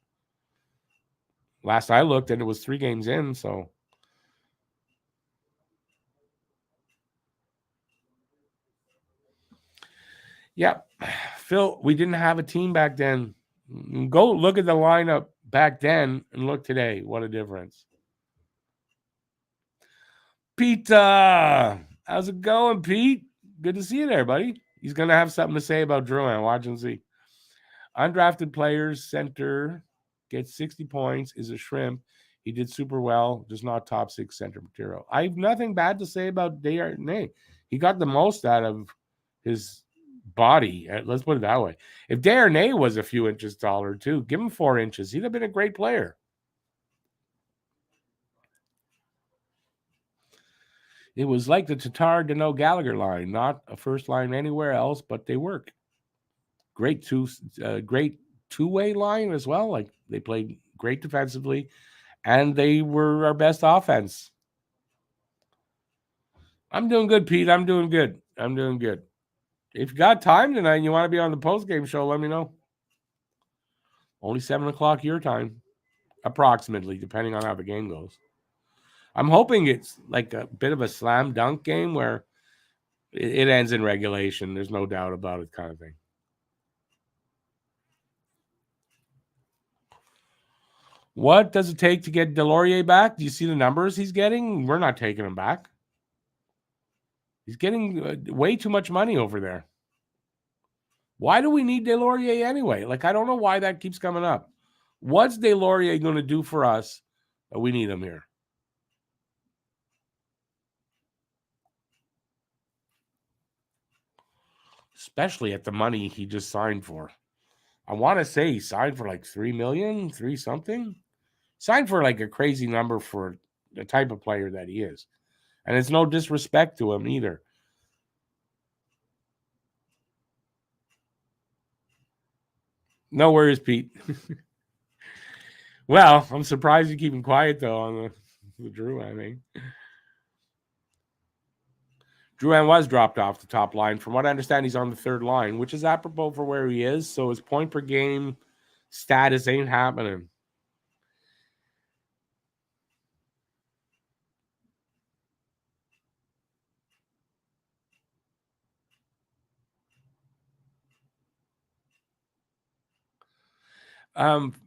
Speaker 1: Last I looked, and it was 3 games in, so. Yeah, Phil, we didn't have a team back then. Go look at the lineup back then and look today. What a difference. Pete, how's it going, Pete? Good to see you there, buddy. He's going to have something to say about Drouin. Watch and see. Undrafted players, center, gets 60 points, is a shrimp. He did super well, just not top 6 center material. I have nothing bad to say about Desharnais. He got the most out of his body. Let's put it that way. If Darnay was a few inches taller too, give him 4 inches. He'd have been a great player. It was like the Tatar Dano Gallagher line, not a first line anywhere else, but they work. Great two-way line as well. Like they played great defensively, and they were our best offense. I'm doing good, Pete. I'm doing good. If you got time tonight and you want to be on the post-game show, let me know. Only 7 o'clock your time, approximately, depending on how the game goes. I'm hoping it's like a bit of a slam dunk game where it ends in regulation. There's no doubt about it, kind of thing. What does it take to get Delorier back? Do you see the numbers he's getting? We're not taking him back. He's getting way too much money over there. Why do we need Delorier anyway? Like, I don't know why that keeps coming up. What's Delorier going to do for us that we need him here? Especially at the money he just signed for. I want to say he signed for like $3 million, 3 something. Signed for like a crazy number for the type of player that he is. And it's no disrespect to him either. No worries, Pete. Well, I'm surprised you keep him quiet, though, on the Drew, I think. Drouin was dropped off the top line. From what I understand, he's on the third line, which is apropos for where he is. So his point per game status ain't happening.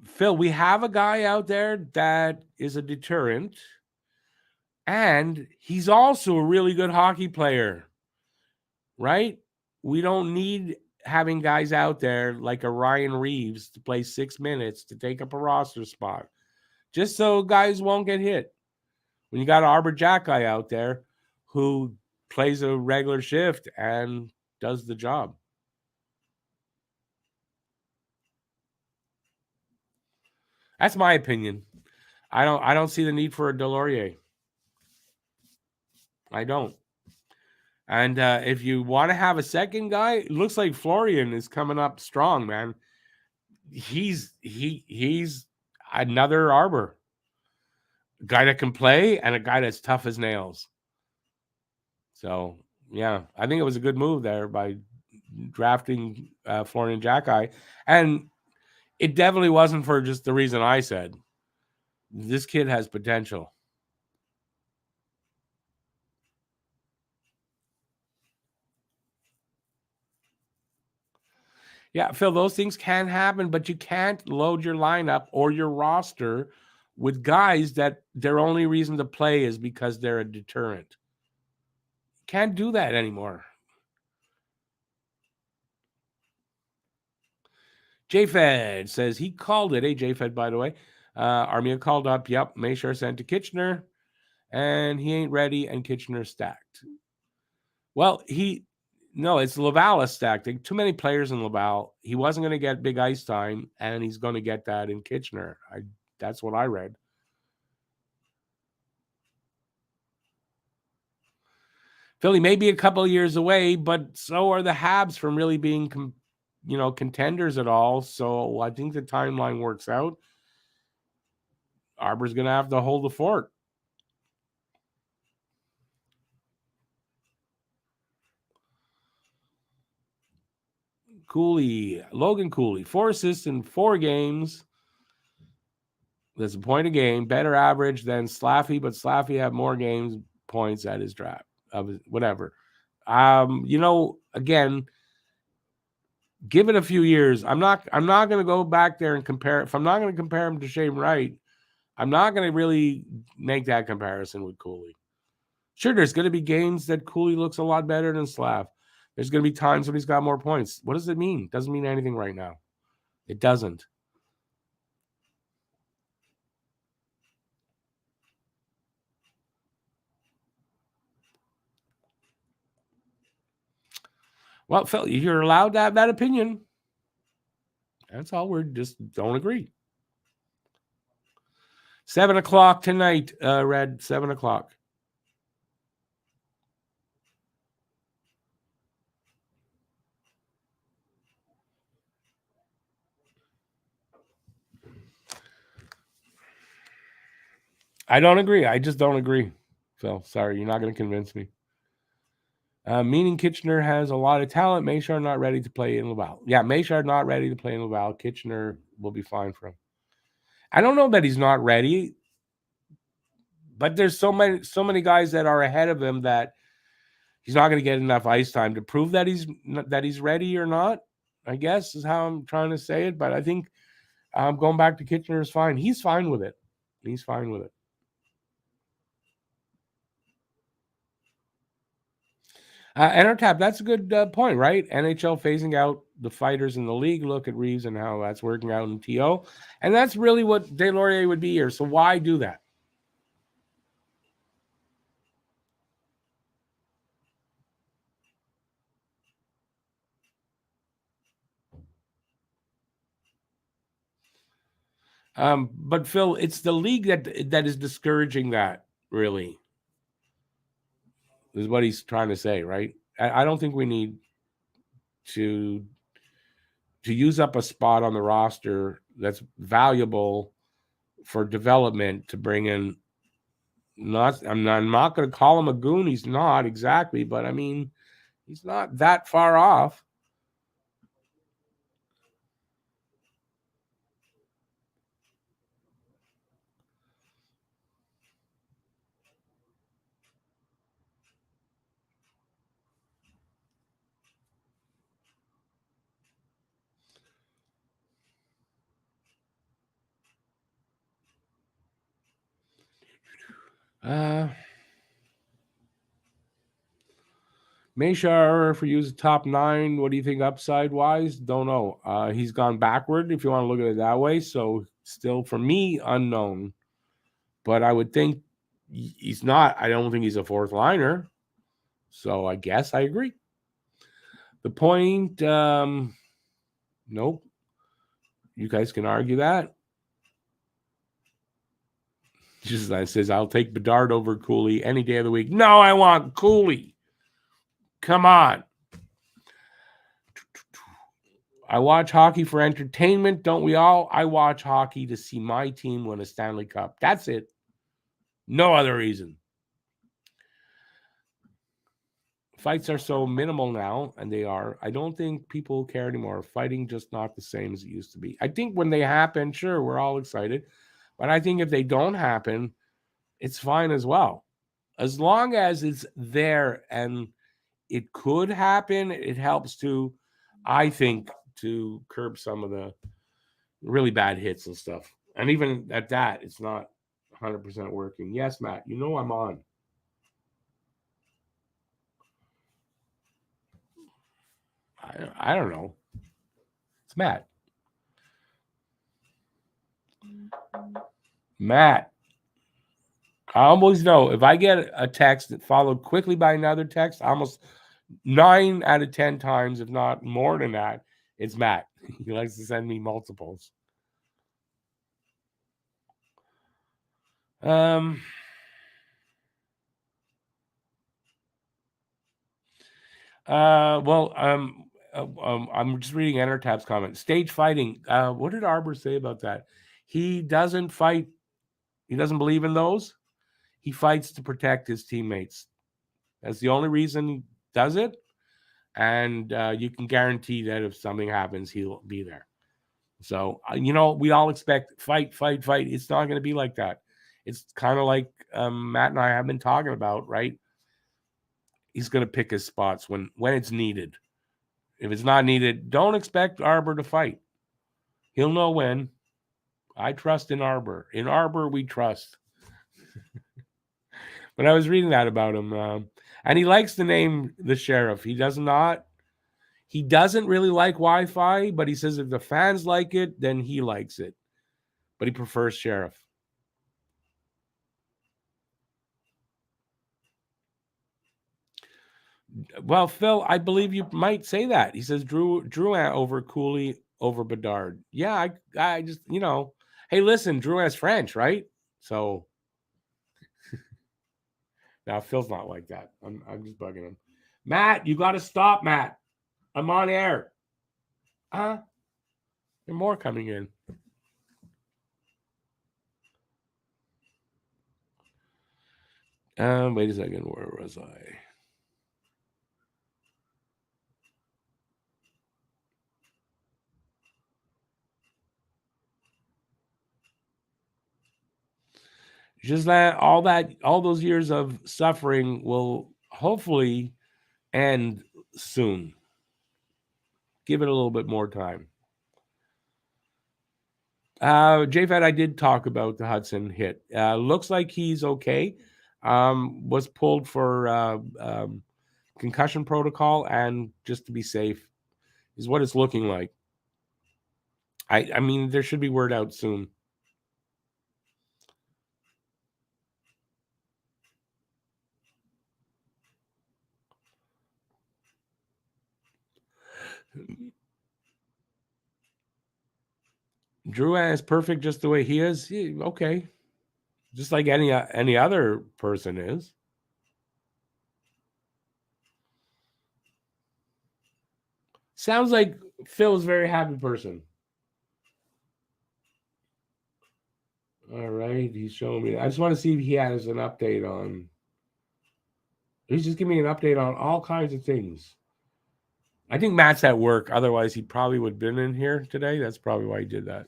Speaker 1: Phil, we have a guy out there that is a deterrent, and he's also a really good hockey player, right? We don't need having guys out there like a Ryan Reeves to play 6 minutes to take up a roster spot, just so guys won't get hit. When you got an Arbor Jack guy out there who plays a regular shift and does the job. That's my opinion. I don't see the need for a Delorier. I don't. And if you want to have a second guy, it looks like Florian is coming up strong, man. He's another Arbor. A guy that can play and a guy that's tough as nails. So, yeah, I think it was a good move there by drafting Florian Jackeye. And it definitely wasn't for just the reason I said. This kid has potential. Yeah, Phil, those things can happen, but you can't load your lineup or your roster with guys that their only reason to play is because they're a deterrent. Can't do that anymore. JFed says he called it. Hey, JFed, by the way. Armia called up. Yep. Mayshare sent to Kitchener. And he ain't ready, and Kitchener stacked. Well, it's Laval is stacked. Too many players in Laval. He wasn't going to get big ice time, and he's going to get that in Kitchener. That's what I read. Philly may be a couple of years away, but so are the Habs from really being, contenders at all. So I think the timeline works out. Arbor's going to have to hold the fort. Logan Cooley, 4 assists in 4 games. That's a point a game, better average than Slaffy, but Slaffy had more games points at his draft of whatever. Again, give it a few years. I'm not going to go back there and compare. If I'm not going to compare him to Shane Wright, I'm not going to really make that comparison with Cooley. Sure, there's going to be games that Cooley looks a lot better than Slav. There's going to be times when he's got more points. What does it mean? It doesn't mean anything right now. It doesn't. Well, Phil, you're allowed to have that opinion. That's all. We're just don't agree. 7 o'clock tonight, Red. 7 o'clock. I don't agree. I just don't agree, Phil. Sorry, you're not going to convince me. Meaning Kitchener has a lot of talent. Mayshard not ready to play in Laval. Yeah, Mayshard not ready to play in Laval. Kitchener will be fine for him. I don't know that he's not ready, but there's so many guys that are ahead of him that he's not going to get enough ice time to prove that he's ready or not. I guess is how I'm trying to say it. But I think going back to Kitchener is fine. He's fine with it. He's fine with it. Entertap, that's a good point, right? NHL phasing out the fighters in the league. Look at Reeves and how that's working out in TO. And that's really what Deslauriers would be here. So why do that? But Phil, it's the league that is discouraging that, really, is what he's trying to say, right? I don't think we need to use up a spot on the roster that's valuable for development to bring in. I'm not going to call him a goon. He's not exactly, but I mean, he's not that far off. Meshar for you is top 9. What do you think upside wise? Don't know. He's gone backward if you want to look at it that way. So still for me unknown. But I would think he's not. I don't think he's a fourth liner. So I guess I agree. The point, nope. You guys can argue that. Just as says, I'll take Bedard over Cooley any day of the week. No, I want Cooley. Come on. I watch hockey for entertainment, don't we all? I watch hockey to see my team win a Stanley Cup. That's it. No other reason. Fights are so minimal now, and they are. I don't think people care anymore. Fighting just not the same as it used to be. I think when they happen, sure, we're all excited. But I think if they don't happen, it's fine as well. As long as it's there and it could happen, it helps to, I think, to curb some of the really bad hits and stuff. And even at that, it's not 100% working. Yes, Matt, you know I'm on. I don't know. It's Matt. Matt, I almost know if I get a text that followed quickly by another text, almost 9 out of 10 times, if not more than that, it's Matt. He likes to send me multiples. I'm just reading Entertap's comment. Stage fighting. What did Arbor say about that? He doesn't fight. He doesn't believe in those. He fights to protect his teammates. That's the only reason he does it. And you can guarantee that if something happens, he'll be there. So, we all expect fight. It's not going to be like that. It's kind of like Matt and I have been talking about, right? He's going to pick his spots when it's needed. If it's not needed, don't expect Arbor to fight. He'll know when. I trust in Arbor. In Arbor, we trust. But I was reading that about him. And he likes the name the Sheriff. He doesn't really like Wi-Fi, but he says if the fans like it, then he likes it. But he prefers Sheriff. Well, Phil, I believe you might say that. He says Drouin over Cooley over Bedard. Yeah, I just hey, listen, Drouin's French, right? So now Phil's not like that. I'm just bugging him. Matt, you got to stop, Matt. I'm on air. There are more coming in. Wait a second. Where was I? Just that all those years of suffering will hopefully end soon. Give it a little bit more time. JFED, I did talk about the Hudson hit. Looks like he's okay. Was pulled for concussion protocol, and just to be safe is what it's looking like. I mean, there should be word out soon. Drouin is perfect just the way he is. Okay, just like any other person is. Sounds like Phil's a very happy person. All right, he's showing me. I just want to see if he has an update on. He's just giving me an update on all kinds of things. I think Matt's at work. Otherwise, he probably would have been in here today. That's probably why he did that.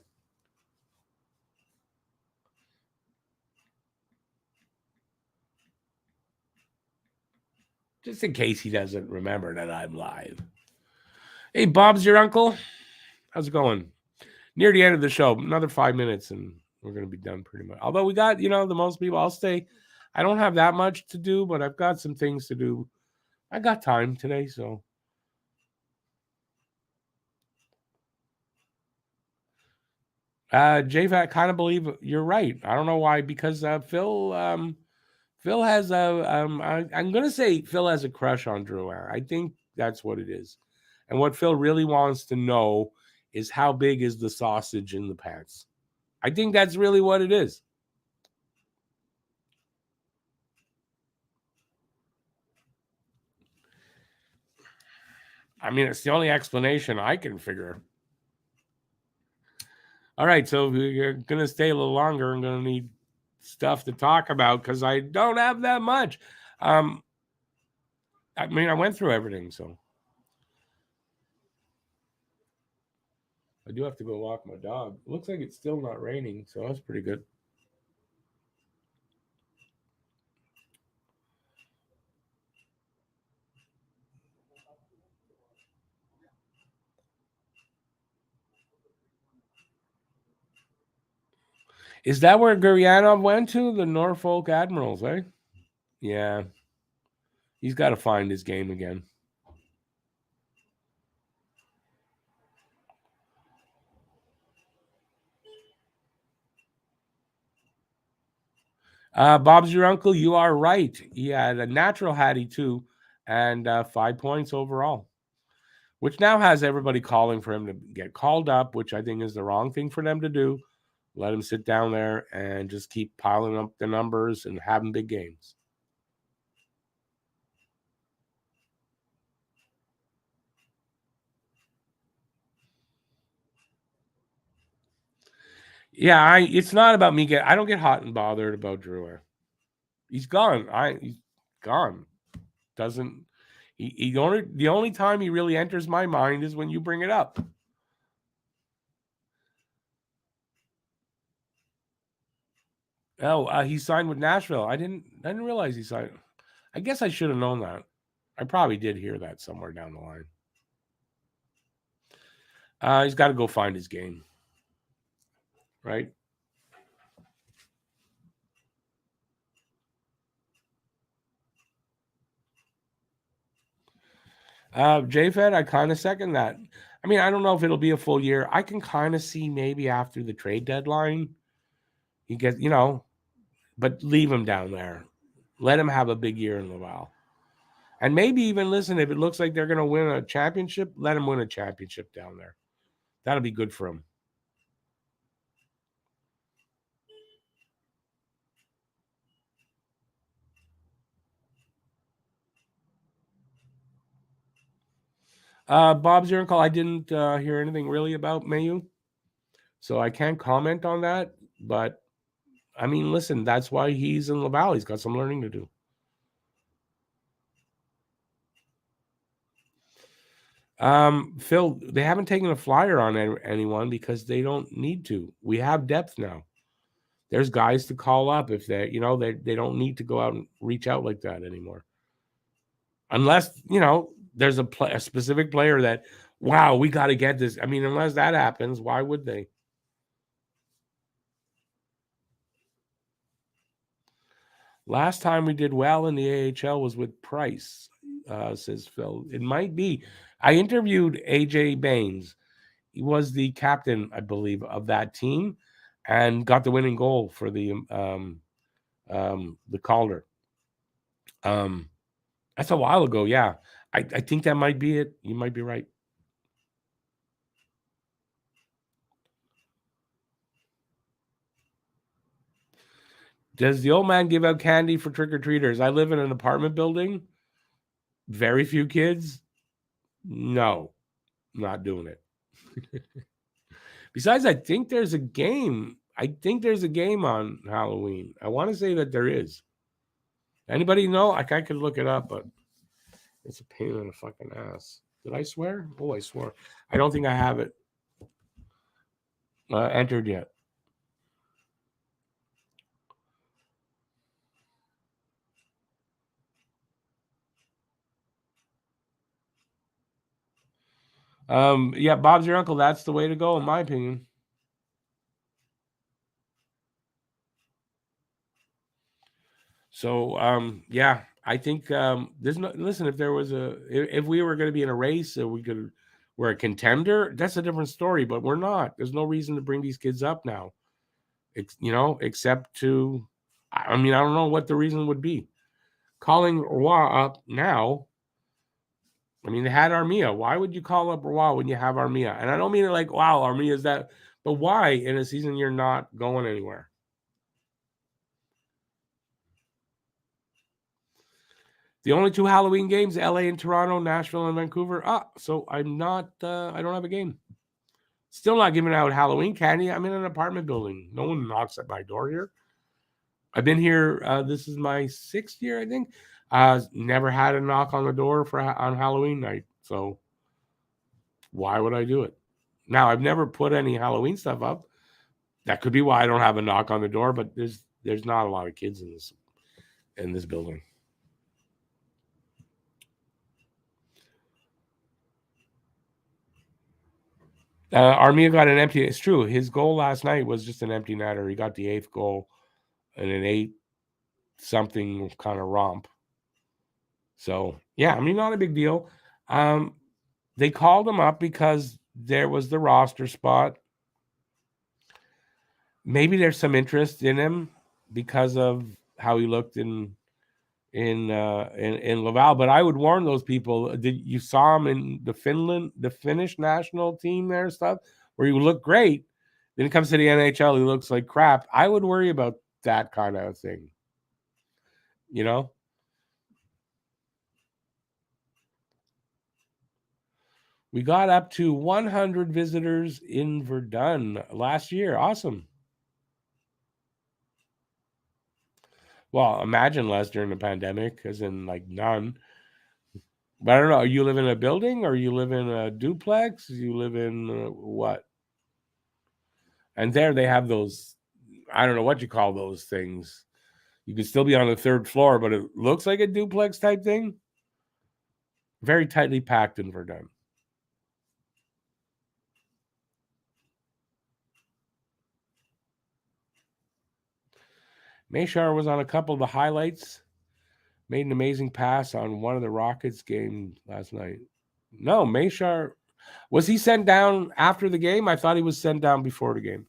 Speaker 1: Just in case he doesn't remember that I'm live. Hey, Bob's your uncle. How's it going? Near the end of the show, another 5 minutes, and we're going to be done pretty much. Although we got, the most people. I'll stay. I don't have that much to do, but I've got some things to do. I got time today, so. JVAC, kind of believe you're right. I don't know why, because Phil has I'm gonna say Phil has a crush on Drouin. I think that's what it is. And what Phil really wants to know is how big is the sausage in the pants. I think that's really what it is. I mean, it's the only explanation I can figure. All right, so you're gonna stay a little longer. I'm gonna need stuff to talk about because I don't have that much. I mean, I went through everything, so I do have to go walk my dog. Looks like it's still not raining, so that's pretty good. Is that where Guryanov went to? The Norfolk Admirals, eh? Yeah. He's got to find his game again. Bob's your uncle. You are right. He had a natural Hattie too, and 5 points overall, which now has everybody calling for him to get called up, which I think is the wrong thing for them to do. Let him sit down there and just keep piling up the numbers and having big games. Yeah, it's not about me I don't get hot and bothered about Drouin. He's gone. He's gone. Doesn't he the only time he really enters my mind is when you bring it up. Oh, he signed with Nashville. I didn't realize he signed. I guess I should have known that. I probably did hear that somewhere down the line. He's got to go find his game, right? JFed, I kind of second that. I mean, I don't know if it'll be a full year. I can kind of see maybe after the trade deadline, he gets, but leave him down there. Let him have a big year in Laval. And maybe even, listen, if it looks like they're going to win a championship, let them win a championship down there. That'll be good for them. Bob's here and call. I didn't hear anything really about Mayu, so I can't comment on that. But I mean, listen, that's why he's in Laval. He's got some learning to do. Phil, they haven't taken a flyer on anyone because they don't need to. We have depth now. There's guys to call up if they don't need to go out and reach out like that anymore. Unless, there's a specific player that, wow, we got to get this. I mean, unless that happens, why would they? Last time we did well in the AHL was with Price, says Phil. It might be. I interviewed AJ Baines. He was the captain, I believe, of that team, and got the winning goal for the Calder. That's a while ago. Yeah, I think that might be it. You might be right. Does the old man give out candy for trick-or-treaters? I live in an apartment building. Very few kids. No, not doing it. Besides, I think there's a game. On Halloween. I want to say that there is. Anybody know? I could look it up, but it's a pain in the fucking ass. Did I swear? Oh, I swore. I don't think I have it entered yet. Yeah, Bob's your uncle. That's the way to go, in my opinion. So, yeah, I think there's no. Listen, if we were going to be in a race, or we're a contender, that's a different story. But we're not. There's no reason to bring these kids up now, except to. I mean, I don't know what the reason would be. Calling Roy up now. I mean, they had Armia. Why would you call up Roy when you have Armia? And I don't mean it like, wow, Armia is that, but why in a season you're not going anywhere? The only 2 Halloween games, LA and Toronto, Nashville and Vancouver. So I'm not, I don't have a game. Still not giving out Halloween candy. I'm in an apartment building. No one knocks at my door here. I've been here. This is my 6th year, I think. Never had a knock on the door on Halloween night. So why would I do it? Now, I've never put any Halloween stuff up. That could be why I don't have a knock on the door, but there's not a lot of kids in this building. Armia got an empty. It's true. His goal last night was just an empty netter. He got the 8th goal in an 8-something kind of romp. So, yeah, I mean, not a big deal. They called him up because there was the roster spot. Maybe there's some interest in him because of how he looked in Laval. But I would warn those people. Did you saw him in the Finnish national team there stuff where he looked great? Then he comes to the NHL, he looks like crap. I would worry about that kind of thing. We got up to 100 visitors in Verdun last year. Awesome. Well, imagine less during the pandemic, as in like none. But I don't know. You live in a building, or you live in a duplex? You live in what? And there they have those. I don't know what you call those things. You could still be on the 3rd floor, but it looks like a duplex type thing. Very tightly packed in Verdun. Mayshar was on a couple of the highlights. Made an amazing pass on one of the Rockets game last night. No, Mayshar. Was he sent down after the game? I thought he was sent down before the game.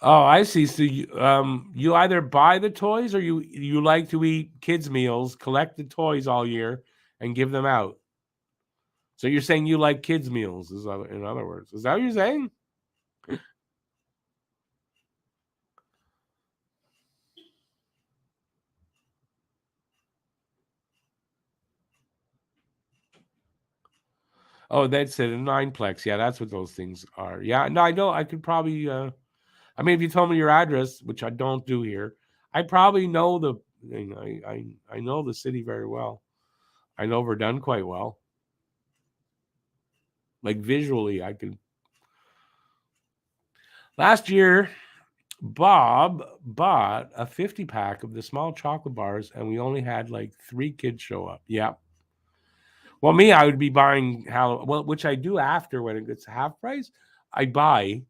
Speaker 1: Oh, I see. So you either buy the toys or you like to eat kids meals, collect the toys all year, and give them out. So you're saying you like kids meals, in other words. Is that what you're saying? Oh, that's it. A nineplex. Yeah, that's what those things are. Yeah, no, I know. I could probably. I mean, if you told me your address, which I don't do here, I probably know the. You know, I know the city very well. I know Verdun quite well. Like visually, I can. Last year, Bob bought a 50 pack of the small chocolate bars, and we only had like 3 kids show up. Yeah. Well, me, I would be buying well, which I do after when it gets half price. I buy,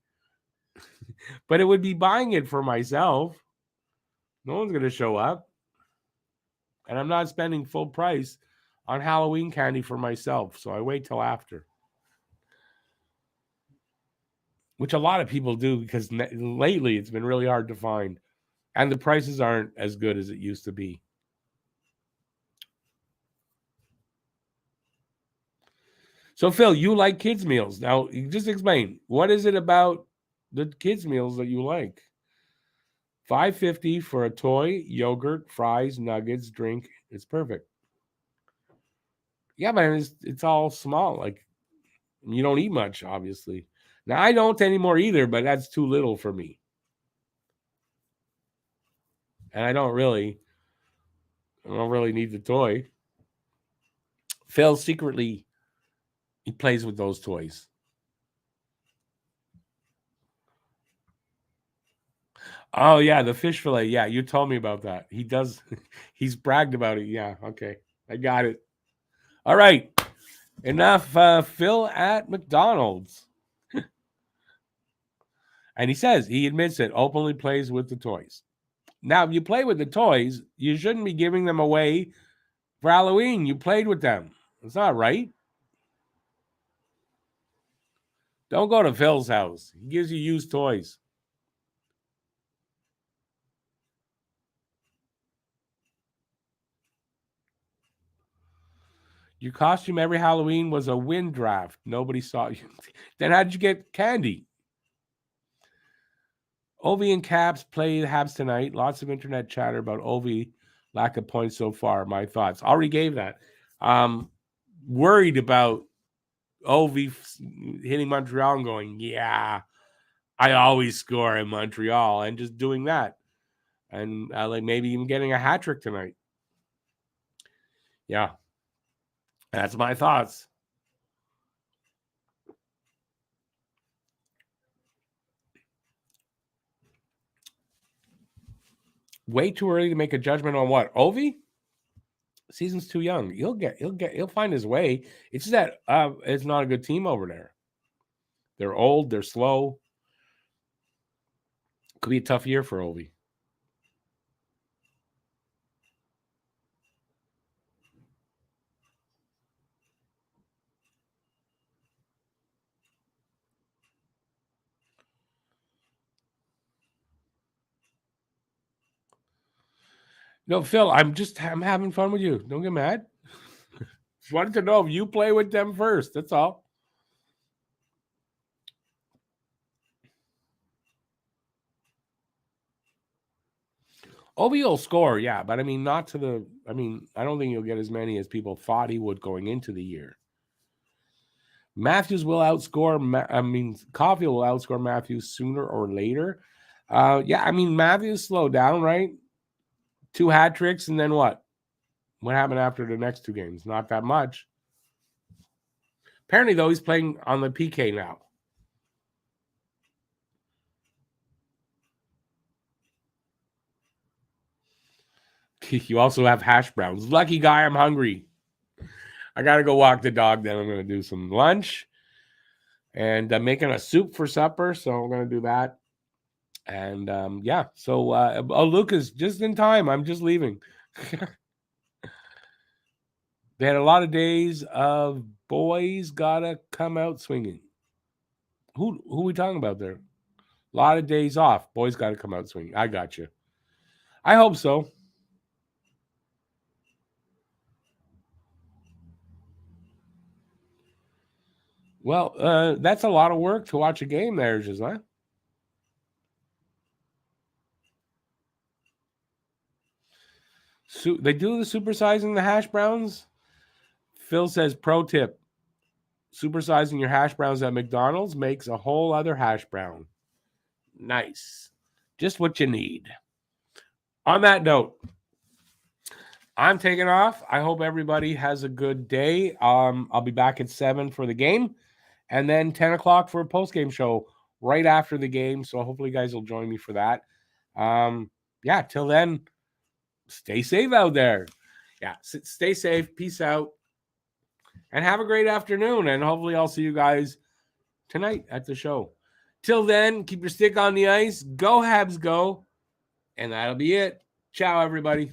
Speaker 1: but it would be buying it for myself. No one's going to show up, and I'm not spending full price on Halloween candy for myself. So I wait till after, which a lot of people do because lately it's been really hard to find, and the prices aren't as good as it used to be. So, Phil, you like kids' meals. Now, you just explain what is it about the kids' meals that you like? $5.50 for a toy, yogurt, fries, nuggets, drink. It's perfect. Yeah, man, it's all small. Like you don't eat much, obviously. Now I don't anymore either, but that's too little for me. And I don't really need the toy. Phil secretly he plays with those toys. Oh yeah, the fish fillet. Yeah, you told me about that. He does. He's bragged about it. Yeah. Okay, I got it. All right. Enough. Phil at McDonald's, and he says he admits it. Openly plays with the toys. Now, if you play with the toys, you shouldn't be giving them away for Halloween. You played with them. It's not right. Don't go to Phil's house. He gives you used toys. Your costume every Halloween was a wind draft. Nobody saw you. Then how'd you get candy? Ovi and Caps play the Habs tonight. Lots of internet chatter about Ovi lack of points so far. My thoughts. Already gave that. Um, Worried about Ovi hitting Montreal and going, yeah, I always score in Montreal, and just doing that, and like maybe even getting a hat trick tonight. Yeah, that's my thoughts. Way too early to make a judgment on what Ovi. Season's too young. He'll find his way. It's just that it's not a good team over there. They're old. They're slow. Could be a tough year for Ovi. No, Phil, I'm having fun with you. Don't get mad. Just wanted to know if you play with them first. That's all. Obi will score, yeah, but I mean, not to the. I mean, I don't think he'll get as many as people thought he would going into the year. Matthews will outscore. I mean, Caulfield will outscore Matthews sooner or later. Yeah, I mean, Matthews slowed down, right? 2 hat tricks, and then what? What happened after the next 2 games? Not that much. Apparently, though, he's playing on the PK now. You also have hash browns. Lucky guy, I'm hungry. I got to go walk the dog. Then I'm going to do some lunch and making a soup for supper. So I'm going to do that. And yeah, so Lucas, just in time. I'm just leaving. They had a lot of days of boys gotta come out swinging. Who are we talking about there? A lot of days off. Boys got to come out swinging. I got you. I hope so. Well, that's a lot of work to watch a game there, Giselle. So they do the supersizing the hash browns. Phil says, pro tip, supersizing your hash browns at McDonald's makes a whole other hash brown. Nice. Just what you need. On that note, I'm taking off. I hope everybody has a good day. I'll be back at 7 for the game, and then 10 o'clock for a post-game show right after the game. So hopefully you guys will join me for that. Yeah, till then, stay safe out there. Yeah, stay safe. Peace out. And have a great afternoon. And hopefully I'll see you guys tonight at the show. Till then, keep your stick on the ice. Go Habs, go. And that'll be it. Ciao, everybody.